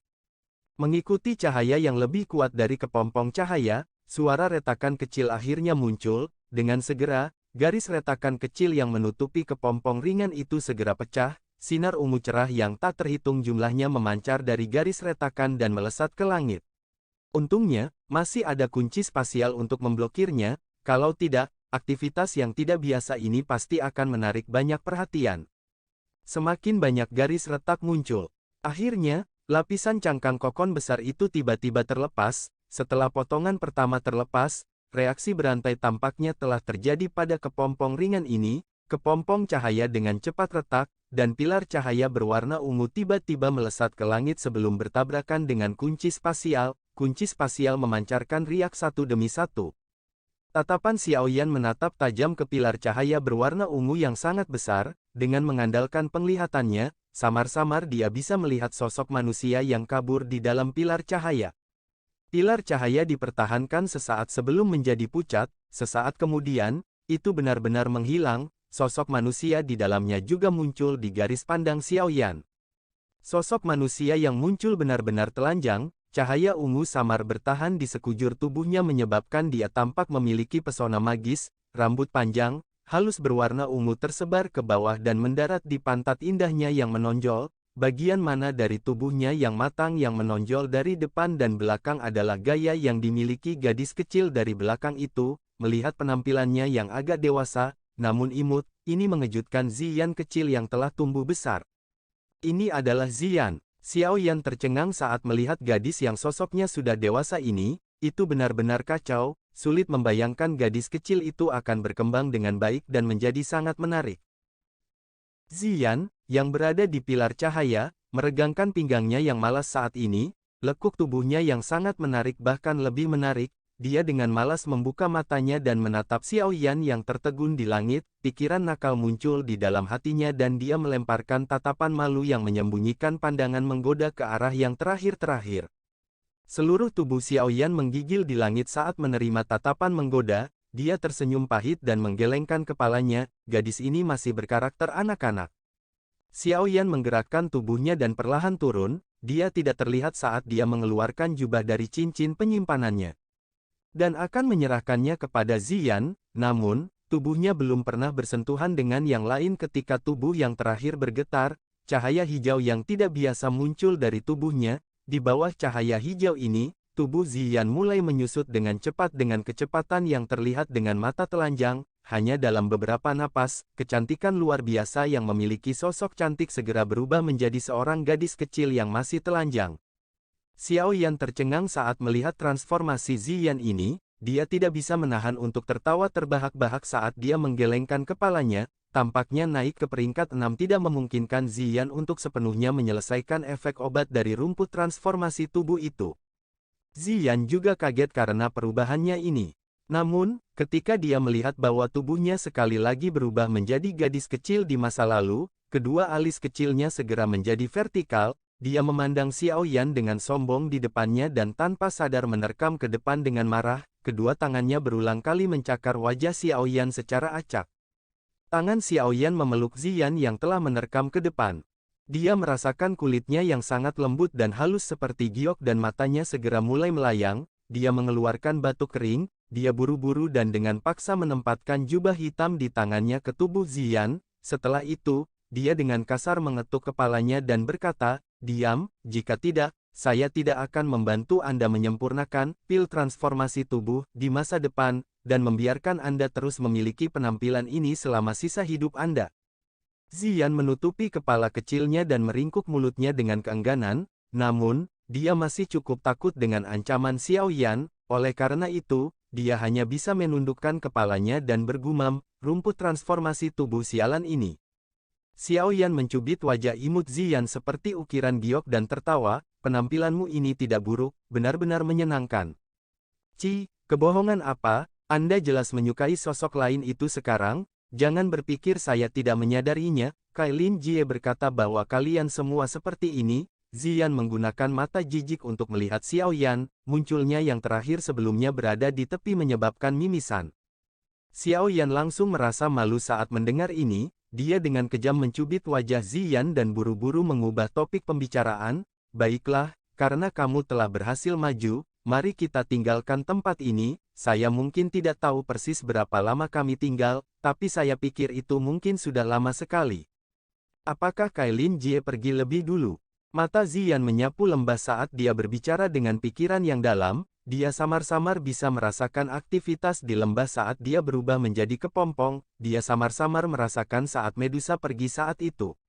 Mengikuti cahaya yang lebih kuat dari kepompong cahaya, suara retakan kecil akhirnya muncul, dengan segera, garis retakan kecil yang menutupi kepompong ringan itu segera pecah, sinar ungu cerah yang tak terhitung jumlahnya memancar dari garis retakan dan melesat ke langit. Untungnya, masih ada kunci spasial untuk memblokirnya, kalau tidak, aktivitas yang tidak biasa ini pasti akan menarik banyak perhatian. Semakin banyak garis retak muncul. Akhirnya, lapisan cangkang kokon besar itu tiba-tiba terlepas. Setelah potongan pertama terlepas, reaksi berantai tampaknya telah terjadi pada kepompong ringan ini. Kepompong cahaya dengan cepat retak, dan pilar cahaya berwarna ungu tiba-tiba melesat ke langit sebelum bertabrakan dengan kunci spasial. Kunci spasial memancarkan riak satu demi satu. Tatapan Xiaoyan menatap tajam ke pilar cahaya berwarna ungu yang sangat besar, dengan mengandalkan penglihatannya, samar-samar dia bisa melihat sosok manusia yang kabur di dalam pilar cahaya. Pilar cahaya dipertahankan sesaat sebelum menjadi pucat, sesaat kemudian, itu benar-benar menghilang, sosok manusia di dalamnya juga muncul di garis pandang Xiaoyan. Sosok manusia yang muncul benar-benar telanjang, cahaya ungu samar bertahan di sekujur tubuhnya menyebabkan dia tampak memiliki pesona magis, rambut panjang, halus berwarna ungu tersebar ke bawah dan mendarat di pantat indahnya yang menonjol. Bagian mana dari tubuhnya yang matang yang menonjol dari depan dan belakang adalah gaya yang dimiliki gadis kecil dari belakang itu. Melihat penampilannya yang agak dewasa, namun imut, ini mengejutkan Ziyan kecil yang telah tumbuh besar. Ini adalah Ziyan. Xiaoyan tercengang saat melihat gadis yang sosoknya sudah dewasa ini. Itu benar-benar kacau, sulit membayangkan gadis kecil itu akan berkembang dengan baik dan menjadi sangat menarik. Ziyan, yang berada di pilar cahaya, meregangkan pinggangnya yang malas saat ini, lekuk tubuhnya yang sangat menarik bahkan lebih menarik, dia dengan malas membuka matanya dan menatap Xiaoyan yang tertegun di langit, pikiran nakal muncul di dalam hatinya dan dia melemparkan tatapan malu yang menyembunyikan pandangan menggoda ke arah yang terakhir-terakhir. Seluruh tubuh Xiaoyan menggigil di langit saat menerima tatapan menggoda, dia tersenyum pahit dan menggelengkan kepalanya, gadis ini masih berkarakter anak-anak. Xiaoyan menggerakkan tubuhnya dan perlahan turun, dia tidak terlihat saat dia mengeluarkan jubah dari cincin penyimpanannya. Dan akan menyerahkannya kepada Ziyan, namun, tubuhnya belum pernah bersentuhan dengan yang lain ketika tubuh yang terakhir bergetar, cahaya hijau yang tidak biasa muncul dari tubuhnya, di bawah cahaya hijau ini, tubuh Ziyan mulai menyusut dengan cepat dengan kecepatan yang terlihat dengan mata telanjang. Hanya dalam beberapa napas, kecantikan luar biasa yang memiliki sosok cantik segera berubah menjadi seorang gadis kecil yang masih telanjang. Xiaoyan tercengang saat melihat transformasi Ziyan ini, dia tidak bisa menahan untuk tertawa terbahak-bahak saat dia menggelengkan kepalanya, tampaknya naik ke peringkat 6 tidak memungkinkan Ziyan untuk sepenuhnya menyelesaikan efek obat dari rumput transformasi tubuh itu. Ziyan juga kaget karena perubahannya ini. Namun, ketika dia melihat bahwa tubuhnya sekali lagi berubah menjadi gadis kecil di masa lalu, kedua alis kecilnya segera menjadi vertikal, dia memandang Xiaoyan dengan sombong di depannya dan tanpa sadar menerkam ke depan dengan marah, kedua tangannya berulang kali mencakar wajah Xiaoyan secara acak. Tangan Xiaoyan memeluk Ziyan yang telah menerkam ke depan. Dia merasakan kulitnya yang sangat lembut dan halus seperti giok dan matanya segera mulai melayang, dia mengeluarkan batuk kering. Dia buru-buru dan dengan paksa menempatkan jubah hitam di tangannya ke tubuh Ziyan. Setelah itu, dia dengan kasar mengetuk kepalanya dan berkata, "Diam, jika tidak, saya tidak akan membantu Anda menyempurnakan pil transformasi tubuh di masa depan, dan membiarkan Anda terus memiliki penampilan ini selama sisa hidup Anda." Ziyan menutupi kepala kecilnya dan meringkuk mulutnya dengan keengganan, namun, dia masih cukup takut dengan ancaman Xiaoyan, oleh karena itu, dia hanya bisa menundukkan kepalanya dan bergumam, rumput transformasi tubuh sialan ini. Xiaoyan mencubit wajah imut Ziyan seperti ukiran giok dan tertawa, penampilanmu ini tidak buruk, benar-benar menyenangkan. Kebohongan apa? Anda jelas menyukai sosok lain itu sekarang, jangan berpikir saya tidak menyadarinya. Kailin Jie berkata bahwa kalian semua seperti ini. Ziyan menggunakan mata jijik untuk melihat Xiaoyan, munculnya yang terakhir sebelumnya berada di tepi menyebabkan mimisan. Xiaoyan langsung merasa malu saat mendengar ini, dia dengan kejam mencubit wajah Ziyan dan buru-buru mengubah topik pembicaraan, "Baiklah, karena kamu telah berhasil maju, mari kita tinggalkan tempat ini, saya mungkin tidak tahu persis berapa lama kami tinggal, tapi saya pikir itu mungkin sudah lama sekali." Apakah Kailin Jie pergi lebih dulu? Mata Ziyan menyapu lembah saat dia berbicara dengan pikiran yang dalam, dia samar-samar bisa merasakan aktivitas di lembah saat dia berubah menjadi kepompong, dia samar-samar merasakan saat Medusa pergi saat itu.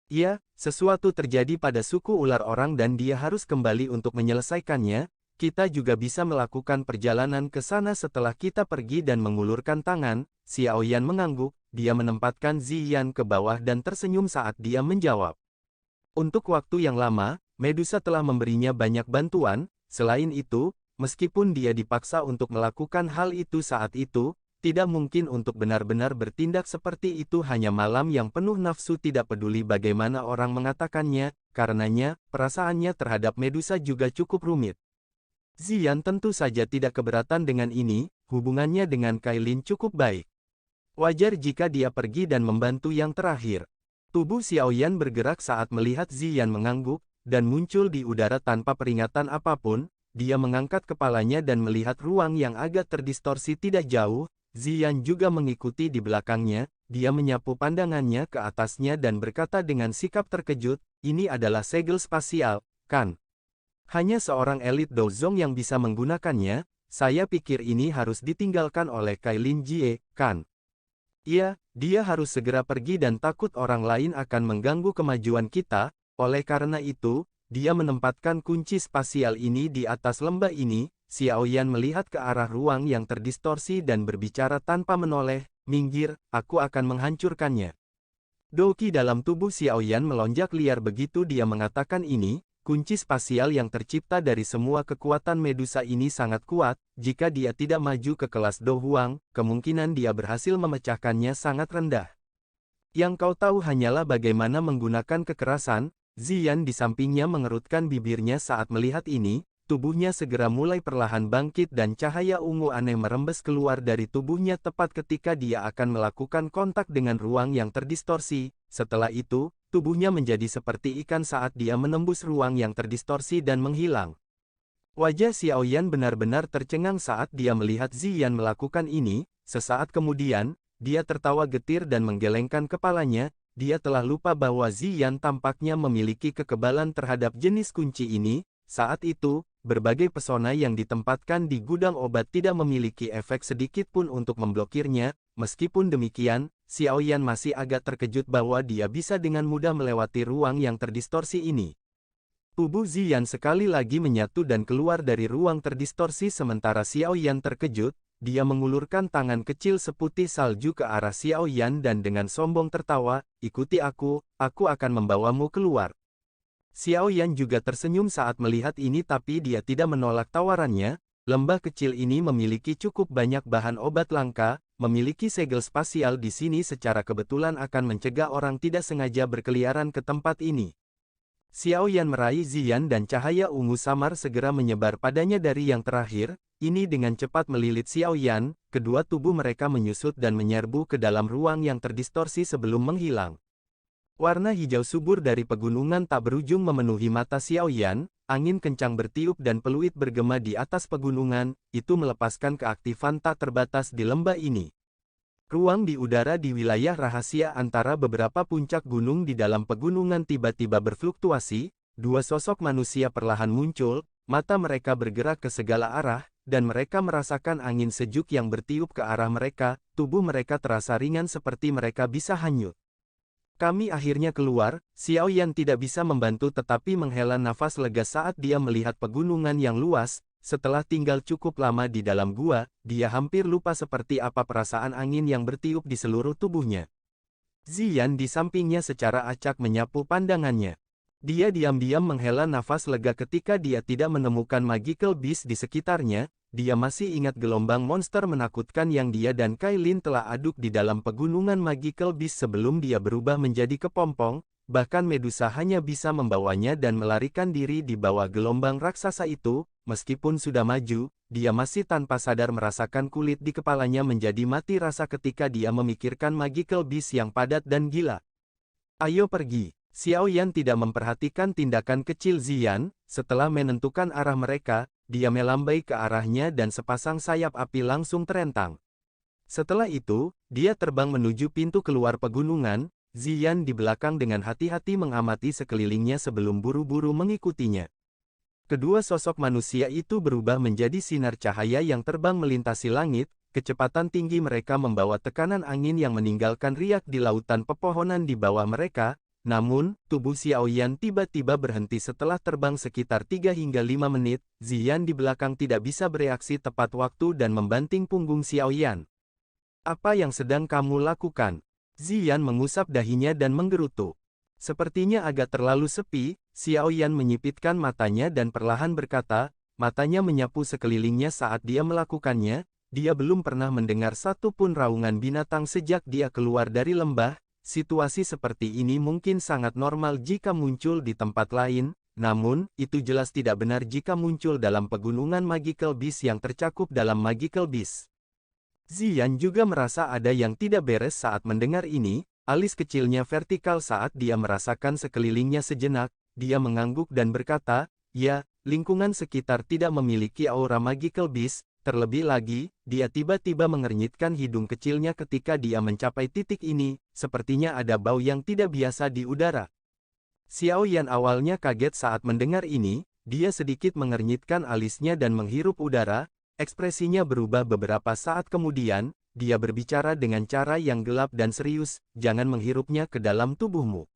Ya, sesuatu terjadi pada suku ular orang dan dia harus kembali untuk menyelesaikannya. Kita juga bisa melakukan perjalanan ke sana setelah kita pergi dan mengulurkan tangan. Xiaoyan mengangguk, dia menempatkan Ziyan ke bawah dan tersenyum saat dia menjawab. Untuk waktu yang lama, Medusa telah memberinya banyak bantuan. Selain itu, meskipun dia dipaksa untuk melakukan hal itu saat itu, tidak mungkin untuk benar-benar bertindak seperti itu hanya malam yang penuh nafsu tidak peduli bagaimana orang mengatakannya, karenanya, perasaannya terhadap Medusa juga cukup rumit. Ziyan tentu saja tidak keberatan dengan ini, hubungannya dengan Kailin cukup baik. Wajar jika dia pergi dan membantu yang terakhir. Tubuh Xiaoyan bergerak saat melihat Ziyan mengangguk, dan muncul di udara tanpa peringatan apapun. Dia mengangkat kepalanya dan melihat ruang yang agak terdistorsi tidak jauh. Ziyan juga mengikuti di belakangnya. Dia menyapu pandangannya ke atasnya dan berkata dengan sikap terkejut, "Ini adalah segel spasial, kan? Hanya seorang elit Dozong yang bisa menggunakannya. Saya pikir ini harus ditinggalkan oleh Kailin Jie, kan?" "Iya, dia harus segera pergi dan takut orang lain akan mengganggu kemajuan kita. Oleh karena itu, dia menempatkan kunci spasial ini di atas lembah ini." Xiaoyan melihat ke arah ruang yang terdistorsi dan berbicara tanpa menoleh, "Minggir, aku akan menghancurkannya." Doki dalam tubuh Xiaoyan melonjak liar begitu dia mengatakan ini. Kunci spasial yang tercipta dari semua kekuatan Medusa ini sangat kuat. Jika dia tidak maju ke kelas Do Huang, kemungkinan dia berhasil memecahkannya sangat rendah. "Yang kau tahu hanyalah bagaimana menggunakan kekerasan." Ziyan di sampingnya mengerutkan bibirnya saat melihat ini. Tubuhnya segera mulai perlahan bangkit dan cahaya ungu aneh merembes keluar dari tubuhnya tepat ketika dia akan melakukan kontak dengan ruang yang terdistorsi. Setelah itu, tubuhnya menjadi seperti ikan saat dia menembus ruang yang terdistorsi dan menghilang. Wajah Xiaoyan benar-benar tercengang saat dia melihat Ziyan melakukan ini. Sesaat kemudian, dia tertawa getir dan menggelengkan kepalanya. Dia telah lupa bahwa Ziyan tampaknya memiliki kekebalan terhadap jenis kunci ini. Saat itu, berbagai pesona yang ditempatkan di gudang obat tidak memiliki efek sedikit pun untuk memblokirnya. Meskipun demikian, Xiaoyan masih agak terkejut bahwa dia bisa dengan mudah melewati ruang yang terdistorsi ini. Tubuh Ziyan sekali lagi menyatu dan keluar dari ruang terdistorsi sementara Xiaoyan terkejut. Dia mengulurkan tangan kecil seputih salju ke arah Xiaoyan dan dengan sombong tertawa, "Ikuti aku akan membawamu keluar." Xiaoyan juga tersenyum saat melihat ini tapi dia tidak menolak tawarannya. Lembah kecil ini memiliki cukup banyak bahan obat langka. Memiliki segel spasial di sini secara kebetulan akan mencegah orang tidak sengaja berkeliaran ke tempat ini. Xiaoyan meraih Ziyan dan cahaya ungu samar segera menyebar padanya dari yang terakhir. Ini dengan cepat melilit Xiaoyan. Kedua tubuh mereka menyusut dan menyerbu ke dalam ruang yang terdistorsi sebelum menghilang. Warna hijau subur dari pegunungan tak berujung memenuhi mata Xiaoyan. Angin kencang bertiup dan peluit bergema di atas pegunungan. Itu melepaskan keaktifan tak terbatas di lembah ini. Ruang di udara di wilayah rahasia antara beberapa puncak gunung di dalam pegunungan tiba-tiba berfluktuasi. Dua sosok manusia perlahan muncul. Mata mereka bergerak ke segala arah, dan mereka merasakan angin sejuk yang bertiup ke arah mereka. Tubuh mereka terasa ringan seperti mereka bisa hanyut. "Kami akhirnya keluar." Xiaoyan tidak bisa membantu tetapi menghela nafas lega saat dia melihat pegunungan yang luas. Setelah tinggal cukup lama di dalam gua, dia hampir lupa seperti apa perasaan angin yang bertiup di seluruh tubuhnya. Ziyan di sampingnya secara acak menyapu pandangannya. Dia diam-diam menghela nafas lega ketika dia tidak menemukan magical beast di sekitarnya. Dia masih ingat gelombang monster menakutkan yang dia dan Kailin telah aduk di dalam pegunungan magical beast sebelum dia berubah menjadi kepompong. Bahkan Medusa hanya bisa membawanya dan melarikan diri di bawah gelombang raksasa itu. Meskipun sudah maju, dia masih tanpa sadar merasakan kulit di kepalanya menjadi mati rasa ketika dia memikirkan magical beast yang padat dan gila. "Ayo pergi." Xiaoyan tidak memperhatikan tindakan kecil Ziyan. Setelah menentukan arah mereka, dia melambai ke arahnya dan sepasang sayap api langsung terentang. Setelah itu, dia terbang menuju pintu keluar pegunungan. Ziyan di belakang dengan hati-hati mengamati sekelilingnya sebelum buru-buru mengikutinya. Kedua sosok manusia itu berubah menjadi sinar cahaya yang terbang melintasi langit. Kecepatan tinggi mereka membawa tekanan angin yang meninggalkan riak di lautan pepohonan di bawah mereka. Namun, tubuh Xiaoyan tiba-tiba berhenti setelah terbang sekitar 3 hingga 5 menit. Ziyan di belakang tidak bisa bereaksi tepat waktu dan membanting punggung Xiaoyan. "Apa yang sedang kamu lakukan?" Ziyan mengusap dahinya dan menggerutu. Sepertinya agak terlalu sepi. Xiaoyan menyipitkan matanya dan perlahan berkata, matanya menyapu sekelilingnya saat dia melakukannya. Dia belum pernah mendengar satu pun raungan binatang sejak dia keluar dari lembah. Situasi seperti ini mungkin sangat normal jika muncul di tempat lain, namun, itu jelas tidak benar jika muncul dalam pegunungan Magical Beast yang tercakup dalam Magical Beast. Ziyan juga merasa ada yang tidak beres saat mendengar ini, alis kecilnya vertikal saat dia merasakan sekelilingnya sejenak, dia mengangguk dan berkata, ya, lingkungan sekitar tidak memiliki aura magical beast, terlebih lagi, dia tiba-tiba mengernyitkan hidung kecilnya ketika dia mencapai titik ini, sepertinya ada bau yang tidak biasa di udara. Xiao Yan awalnya kaget saat mendengar ini, dia sedikit mengernyitkan alisnya dan menghirup udara, ekspresinya berubah beberapa saat kemudian, dia berbicara dengan cara yang gelap dan serius, jangan menghirupnya ke dalam tubuhmu.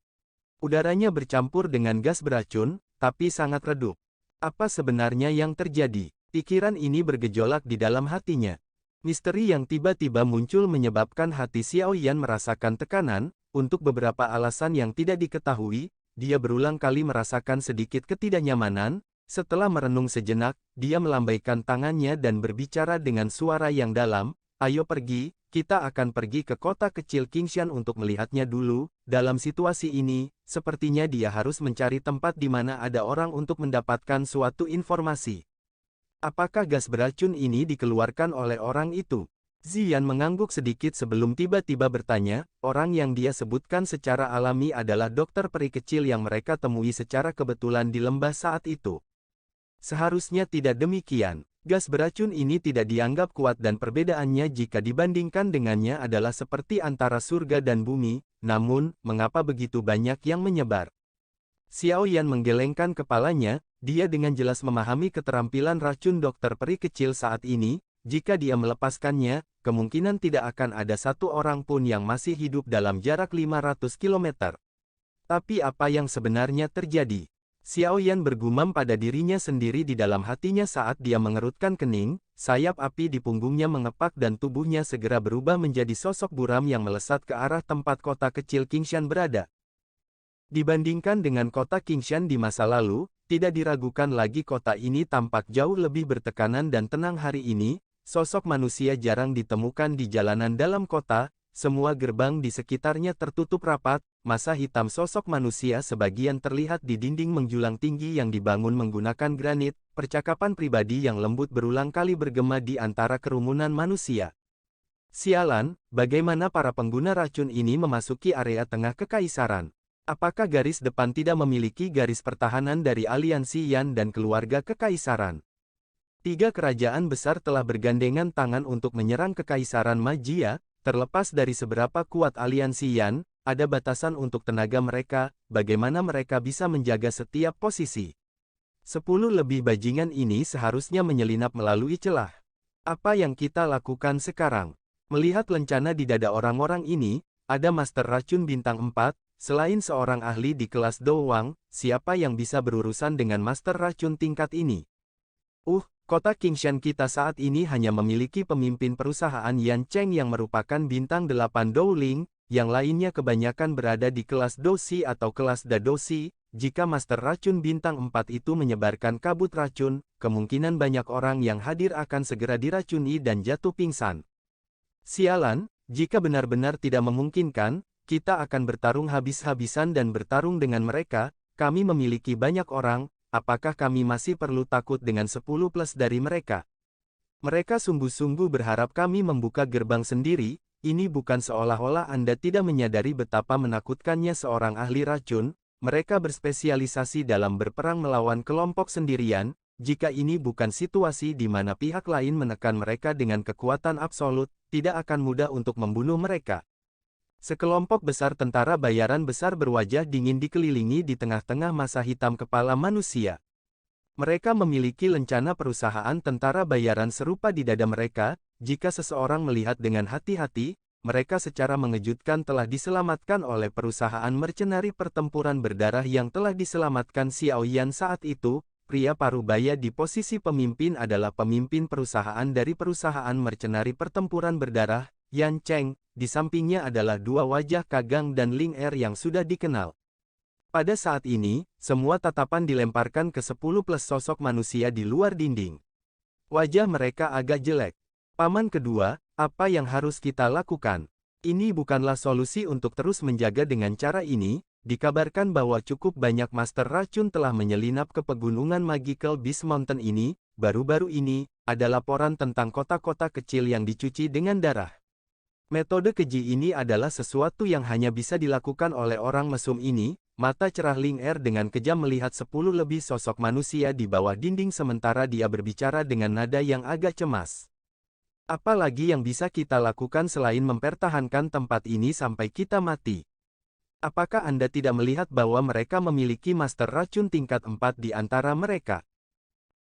Udaranya bercampur dengan gas beracun, tapi sangat redup. Apa sebenarnya yang terjadi? Pikiran ini bergejolak di dalam hatinya. Misteri yang tiba-tiba muncul menyebabkan hati Xiao Yan merasakan tekanan, untuk beberapa alasan yang tidak diketahui, dia berulang kali merasakan sedikit ketidaknyamanan. Setelah merenung sejenak, dia melambaikan tangannya dan berbicara dengan suara yang dalam, ayo pergi, kita akan pergi ke kota kecil Qingshan untuk melihatnya dulu. Dalam situasi ini, sepertinya dia harus mencari tempat di mana ada orang untuk mendapatkan suatu informasi. Apakah gas beracun ini dikeluarkan oleh orang itu? Ziyan mengangguk sedikit sebelum tiba-tiba bertanya, orang yang dia sebutkan secara alami adalah dokter peri kecil yang mereka temui secara kebetulan di lembah saat itu. Seharusnya tidak demikian. Gas beracun ini tidak dianggap kuat dan perbedaannya jika dibandingkan dengannya adalah seperti antara surga dan bumi, namun, mengapa begitu banyak yang menyebar? Xiao Yan menggelengkan kepalanya, dia dengan jelas memahami keterampilan racun dokter peri kecil saat ini, jika dia melepaskannya, kemungkinan tidak akan ada satu orang pun yang masih hidup dalam jarak 500 km. Tapi apa yang sebenarnya terjadi? Xiao Yan bergumam pada dirinya sendiri di dalam hatinya saat dia mengerutkan kening, sayap api di punggungnya mengepak dan tubuhnya segera berubah menjadi sosok buram yang melesat ke arah tempat kota kecil Qingshan berada. Dibandingkan dengan kota Qingshan di masa lalu, tidak diragukan lagi kota ini tampak jauh lebih bertekanan dan tenang hari ini, sosok manusia jarang ditemukan di jalanan dalam kota, semua gerbang di sekitarnya tertutup rapat, masa hitam sosok manusia sebagian terlihat di dinding menjulang tinggi yang dibangun menggunakan granit, percakapan pribadi yang lembut berulang kali bergema di antara kerumunan manusia. Sialan, bagaimana para pengguna racun ini memasuki area tengah kekaisaran? Apakah garis depan tidak memiliki garis pertahanan dari aliansi Yan dan keluarga kekaisaran? Tiga kerajaan besar telah bergandengan tangan untuk menyerang kekaisaran Magia. Terlepas dari seberapa kuat aliansi Yan, ada batasan untuk tenaga mereka, bagaimana mereka bisa menjaga setiap posisi. 10 lebih bajingan ini seharusnya menyelinap melalui celah. Apa yang kita lakukan sekarang? Melihat lencana di dada orang-orang ini, ada Master Racun Bintang 4, selain seorang ahli di kelas Dowang, siapa yang bisa berurusan dengan Master Racun tingkat ini? Kota Qingshan kita saat ini hanya memiliki pemimpin perusahaan Yan Cheng yang merupakan bintang 8 Dowling, yang lainnya kebanyakan berada di kelas Dosi atau kelas Dadosi. Jika Master Racun Bintang 4 itu menyebarkan kabut racun, kemungkinan banyak orang yang hadir akan segera diracuni dan jatuh pingsan. Sialan, jika benar-benar tidak memungkinkan, kita akan bertarung habis-habisan dan bertarung dengan mereka, kami memiliki banyak orang. Apakah kami masih perlu takut dengan 10 plus dari mereka? Mereka sungguh-sungguh berharap kami membuka gerbang sendiri, ini bukan seolah-olah Anda tidak menyadari betapa menakutkannya seorang ahli racun, mereka berspesialisasi dalam berperang melawan kelompok sendirian, jika ini bukan situasi di mana pihak lain menekan mereka dengan kekuatan absolut, tidak akan mudah untuk membunuh mereka. Sekelompok besar tentara bayaran besar berwajah dingin dikelilingi di tengah-tengah masa hitam kepala manusia. Mereka memiliki lencana perusahaan tentara bayaran serupa di dada mereka, jika seseorang melihat dengan hati-hati, mereka secara mengejutkan telah diselamatkan oleh perusahaan mercenari pertempuran berdarah yang telah diselamatkan Xiao Yan saat itu. Pria parubaya di posisi pemimpin adalah pemimpin perusahaan dari perusahaan mercenari pertempuran berdarah, Yan Cheng. Di sampingnya adalah dua wajah Kagang dan Ling Er yang sudah dikenal. Pada saat ini, semua tatapan dilemparkan ke 10 plus sosok manusia di luar dinding. Wajah mereka agak jelek. Paman kedua, apa yang harus kita lakukan? Ini bukanlah solusi untuk terus menjaga dengan cara ini. Dikabarkan bahwa cukup banyak master racun telah menyelinap ke pegunungan Magical Beast Mountain ini. Baru-baru ini, ada laporan tentang kota-kota kecil yang dicuci dengan darah. Metode keji ini adalah sesuatu yang hanya bisa dilakukan oleh orang mesum ini. Mata cerah Ling Er dengan kejam melihat 10 lebih sosok manusia di bawah dinding sementara dia berbicara dengan nada yang agak cemas. Apa lagi yang bisa kita lakukan selain mempertahankan tempat ini sampai kita mati? Apakah Anda tidak melihat bahwa mereka memiliki master racun tingkat 4 di antara mereka?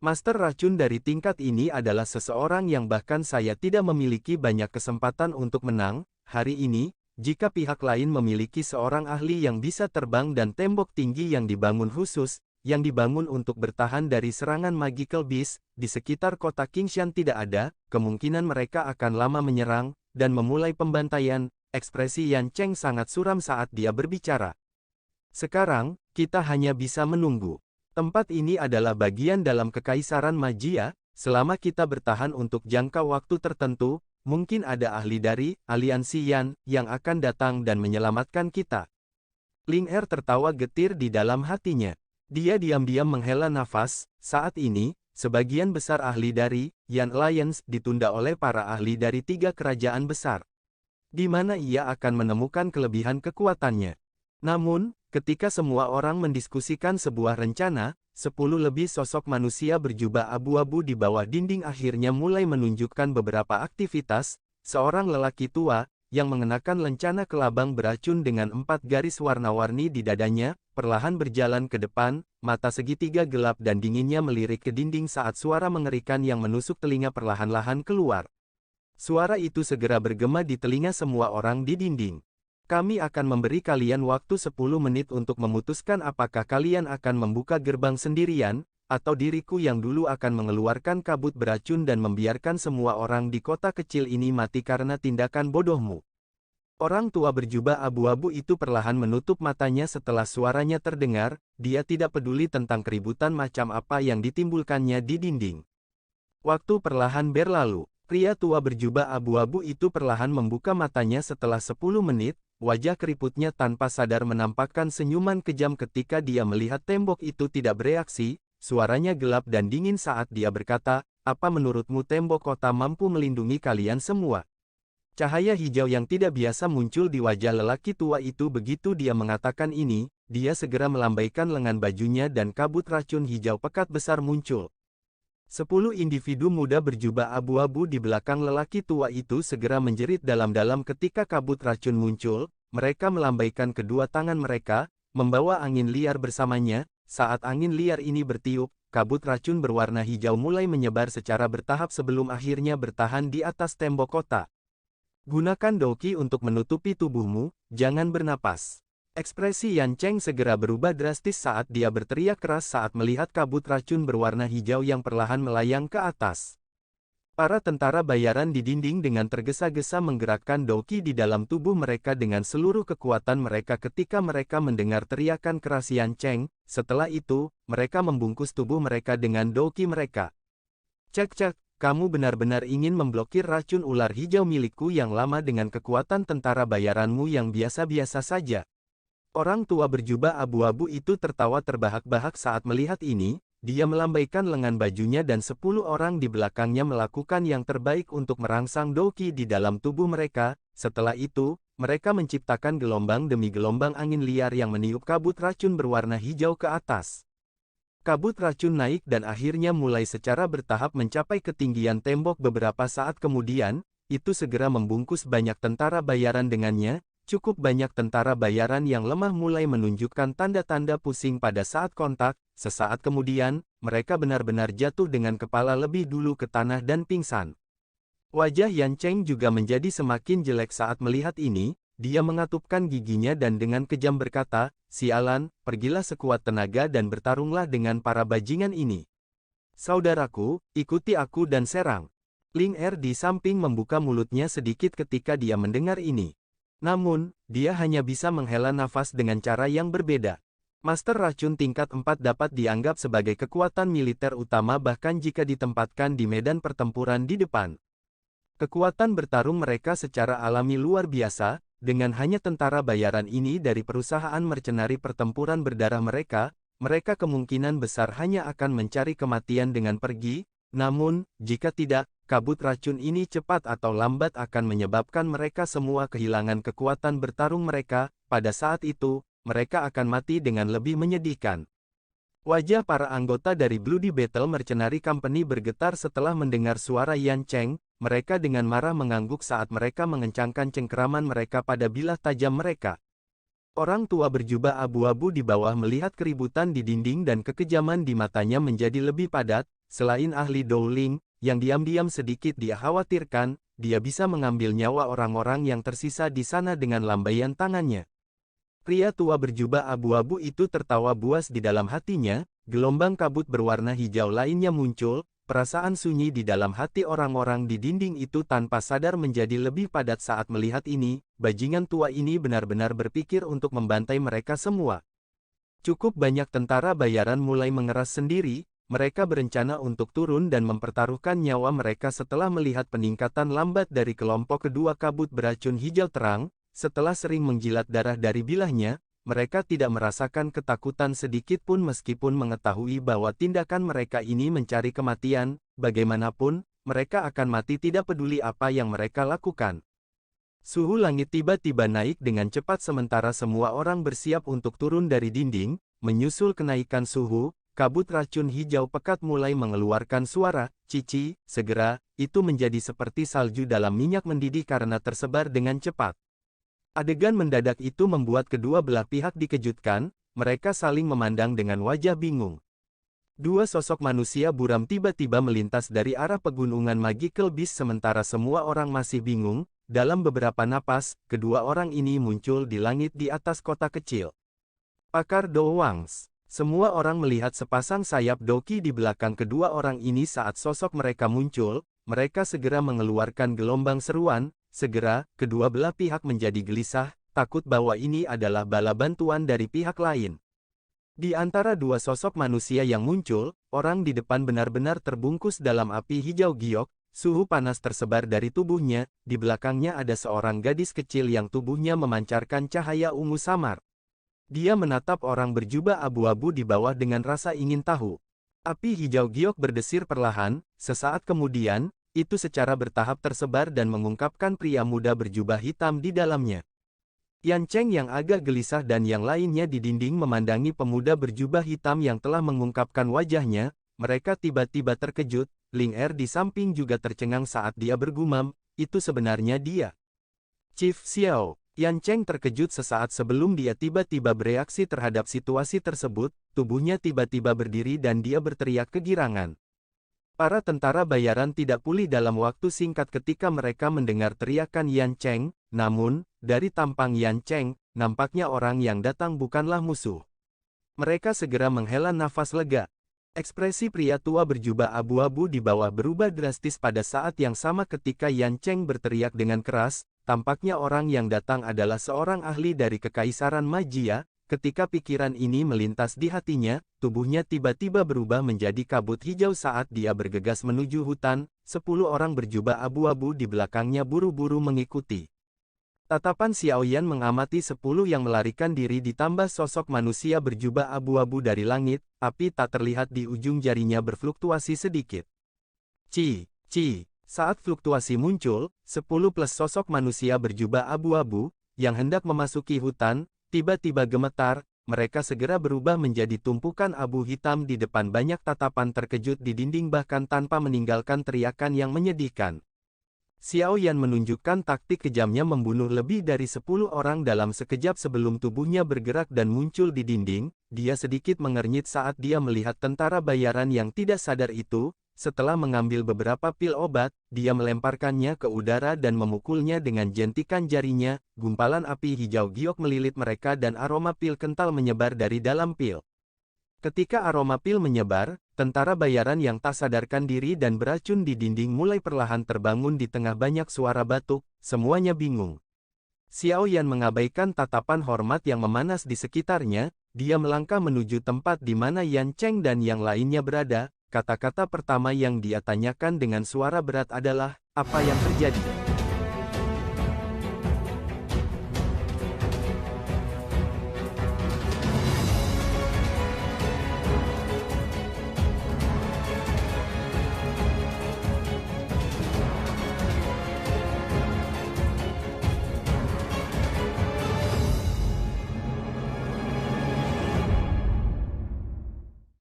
Master racun dari tingkat ini adalah seseorang yang bahkan saya tidak memiliki banyak kesempatan untuk menang. Hari ini, jika pihak lain memiliki seorang ahli yang bisa terbang dan tembok tinggi yang dibangun khusus, yang dibangun untuk bertahan dari serangan magical beast, di sekitar kota Qingshan tidak ada, kemungkinan mereka akan lama menyerang, dan memulai pembantaian. Ekspresi Yan Cheng sangat suram saat dia berbicara. Sekarang, kita hanya bisa menunggu. Tempat ini adalah bagian dalam kekaisaran magia, selama kita bertahan untuk jangka waktu tertentu, mungkin ada ahli dari aliansi Yan yang akan datang dan menyelamatkan kita. Ling Er tertawa getir di dalam hatinya. Dia diam-diam menghela nafas. Saat ini, sebagian besar ahli dari Yan Alliance ditunda oleh para ahli dari 3 kerajaan besar, di mana ia akan menemukan kelebihan kekuatannya. Namun, ketika semua orang mendiskusikan sebuah rencana, 10 lebih sosok manusia berjubah abu-abu di bawah dinding akhirnya mulai menunjukkan beberapa aktivitas. Seorang lelaki tua, yang mengenakan lencana kelabang beracun dengan 4 garis warna-warni di dadanya, perlahan berjalan ke depan, mata segitiga gelap dan dinginnya melirik ke dinding saat suara mengerikan yang menusuk telinga perlahan-lahan keluar. Suara itu segera bergema di telinga semua orang di dinding. Kami akan memberi kalian waktu 10 menit untuk memutuskan apakah kalian akan membuka gerbang sendirian, atau diriku yang dulu akan mengeluarkan kabut beracun dan membiarkan semua orang di kota kecil ini mati karena tindakan bodohmu. Orang tua berjubah abu-abu itu perlahan menutup matanya setelah suaranya terdengar. Dia tidak peduli tentang keributan macam apa yang ditimbulkannya di dinding. Waktu perlahan berlalu. Pria tua berjubah abu-abu itu perlahan membuka matanya setelah 10 menit, wajah keriputnya tanpa sadar menampakkan senyuman kejam ketika dia melihat tembok itu tidak bereaksi. Suaranya gelap dan dingin saat dia berkata, "Apa menurutmu tembok kota mampu melindungi kalian semua?" Cahaya hijau yang tidak biasa muncul di wajah lelaki tua itu begitu dia mengatakan ini, dia segera melambaikan lengan bajunya dan kabut racun hijau pekat besar muncul. 10 individu muda berjubah abu-abu di belakang lelaki tua itu segera menjerit dalam-dalam ketika kabut racun muncul. Mereka melambaikan kedua tangan mereka, membawa angin liar bersamanya. Saat angin liar ini bertiup, kabut racun berwarna hijau mulai menyebar secara bertahap sebelum akhirnya bertahan di atas tembok kota. Gunakan Doki untuk menutupi tubuhmu, jangan bernapas. Ekspresi Yan Cheng segera berubah drastis saat dia berteriak keras saat melihat kabut racun berwarna hijau yang perlahan melayang ke atas. Para tentara bayaran di dinding dengan tergesa-gesa menggerakkan Doki di dalam tubuh mereka dengan seluruh kekuatan mereka ketika mereka mendengar teriakan keras Yan Cheng. Setelah itu, mereka membungkus tubuh mereka dengan Doki mereka. Cek-cek, kamu benar-benar ingin memblokir racun ular hijau milikku yang lama dengan kekuatan tentara bayaranmu yang biasa-biasa saja. Orang tua berjubah abu-abu itu tertawa terbahak-bahak saat melihat ini. Dia melambaikan lengan bajunya dan 10 orang di belakangnya melakukan yang terbaik untuk merangsang Doki di dalam tubuh mereka. Setelah itu, mereka menciptakan gelombang demi gelombang angin liar yang meniup kabut racun berwarna hijau ke atas. Kabut racun naik dan akhirnya mulai secara bertahap mencapai ketinggian tembok beberapa saat kemudian, itu segera membungkus banyak tentara bayaran dengannya. Cukup banyak tentara bayaran yang lemah mulai menunjukkan tanda-tanda pusing pada saat kontak. Sesaat kemudian, mereka benar-benar jatuh dengan kepala lebih dulu ke tanah dan pingsan. Wajah Yan Cheng juga menjadi semakin jelek saat melihat ini. Dia mengatupkan giginya dan dengan kejam berkata, "Sialan, pergilah sekuat tenaga dan bertarunglah dengan para bajingan ini. Saudaraku, ikuti aku dan serang." Ling Er di samping membuka mulutnya sedikit ketika dia mendengar ini. Namun, dia hanya bisa menghela nafas dengan cara yang berbeda. Master racun tingkat 4 dapat dianggap sebagai kekuatan militer utama bahkan jika ditempatkan di medan pertempuran di depan. Kekuatan bertarung mereka secara alami luar biasa, dengan hanya tentara bayaran ini dari perusahaan mercenari pertempuran berdarah mereka kemungkinan besar hanya akan mencari kematian dengan pergi. Namun, jika tidak, kabut racun ini cepat atau lambat akan menyebabkan mereka semua kehilangan kekuatan bertarung mereka. Pada saat itu, mereka akan mati dengan lebih menyedihkan. Wajah para anggota dari Bloody Battle Mercenary Company bergetar setelah mendengar suara Yan Cheng. Mereka dengan marah mengangguk saat mereka mengencangkan cengkeraman mereka pada bilah tajam mereka. Orang tua berjubah abu-abu di bawah melihat keributan di dinding dan kekejaman di matanya menjadi lebih padat. Selain ahli Dowling, yang diam-diam sedikit dia khawatirkan, dia bisa mengambil nyawa orang-orang yang tersisa di sana dengan lambaian tangannya. Pria tua berjubah abu-abu itu tertawa buas di dalam hatinya, gelombang kabut berwarna hijau lainnya muncul, perasaan sunyi di dalam hati orang-orang di dinding itu tanpa sadar menjadi lebih padat saat melihat ini. Bajingan tua ini benar-benar berpikir untuk membantai mereka semua. Cukup banyak tentara bayaran mulai mengeras sendiri. Mereka berencana untuk turun dan mempertaruhkan nyawa mereka setelah melihat peningkatan lambat dari kelompok kedua kabut beracun hijau terang. Setelah sering menjilat darah dari bilahnya, mereka tidak merasakan ketakutan sedikit pun meskipun mengetahui bahwa tindakan mereka ini mencari kematian. Bagaimanapun, mereka akan mati tidak peduli apa yang mereka lakukan. Suhu langit tiba-tiba naik dengan cepat sementara semua orang bersiap untuk turun dari dinding. Menyusul kenaikan suhu, kabut racun hijau pekat mulai mengeluarkan suara, cici, segera, itu menjadi seperti salju dalam minyak mendidih karena tersebar dengan cepat. Adegan mendadak itu membuat kedua belah pihak dikejutkan, mereka saling memandang dengan wajah bingung. Dua sosok manusia buram tiba-tiba melintas dari arah pegunungan Magical Beast sementara semua orang masih bingung. Dalam beberapa napas, kedua orang ini muncul di langit di atas kota kecil. Pakar Dowangs. Semua orang melihat sepasang sayap doki di belakang kedua orang ini saat sosok mereka muncul, mereka segera mengeluarkan gelombang seruan, segera, kedua belah pihak menjadi gelisah, takut bahwa ini adalah bala bantuan dari pihak lain. Di antara dua sosok manusia yang muncul, orang di depan benar-benar terbungkus dalam api hijau giok, suhu panas tersebar dari tubuhnya, di belakangnya ada seorang gadis kecil yang tubuhnya memancarkan cahaya ungu samar. Dia menatap orang berjubah abu-abu di bawah dengan rasa ingin tahu. Api hijau giok berdesir perlahan, sesaat kemudian, itu secara bertahap tersebar dan mengungkapkan pria muda berjubah hitam di dalamnya. Yan Cheng yang agak gelisah dan yang lainnya di dinding memandangi pemuda berjubah hitam yang telah mengungkapkan wajahnya, mereka tiba-tiba terkejut, Ling Er di samping juga tercengang saat dia bergumam, itu sebenarnya dia. Chief Xiao. Yan Cheng terkejut sesaat sebelum dia tiba-tiba bereaksi terhadap situasi tersebut, tubuhnya tiba-tiba berdiri dan dia berteriak kegirangan. Para tentara bayaran tidak pulih dalam waktu singkat ketika mereka mendengar teriakan Yan Cheng, namun, dari tampang Yan Cheng, nampaknya orang yang datang bukanlah musuh. Mereka segera menghela nafas lega. Ekspresi pria tua berjubah abu-abu di bawah berubah drastis pada saat yang sama ketika Yan Cheng berteriak dengan keras. Tampaknya orang yang datang adalah seorang ahli dari Kekaisaran Magia. Ketika pikiran ini melintas di hatinya, tubuhnya tiba-tiba berubah menjadi kabut hijau saat dia bergegas menuju hutan. 10 orang berjubah abu-abu di belakangnya buru-buru mengikuti. Tatapan Xiaoyan mengamati 10 yang melarikan diri ditambah sosok manusia berjubah abu-abu dari langit, api tak terlihat di ujung jarinya berfluktuasi sedikit. Saat fluktuasi muncul, 10 plus sosok manusia berjubah abu-abu, yang hendak memasuki hutan, tiba-tiba gemetar, mereka segera berubah menjadi tumpukan abu hitam di depan banyak tatapan terkejut di dinding bahkan tanpa meninggalkan teriakan yang menyedihkan. Xiaoyan menunjukkan taktik kejamnya membunuh lebih dari 10 orang dalam sekejap sebelum tubuhnya bergerak dan muncul di dinding. Dia sedikit mengernyit saat dia melihat tentara bayaran yang tidak sadar itu. Setelah mengambil beberapa pil obat, dia melemparkannya ke udara dan memukulnya dengan jentikan jarinya. Gumpalan api hijau giok melilit mereka dan aroma pil kental menyebar dari dalam pil. Ketika aroma pil menyebar, tentara bayaran yang tak sadarkan diri dan beracun di dinding mulai perlahan terbangun di tengah banyak suara batuk, semuanya bingung. Xiaoyan mengabaikan tatapan hormat yang memanas di sekitarnya, dia melangkah menuju tempat di mana Yan Cheng dan yang lainnya berada. Kata-kata pertama yang dia tanyakan dengan suara berat adalah, apa yang terjadi?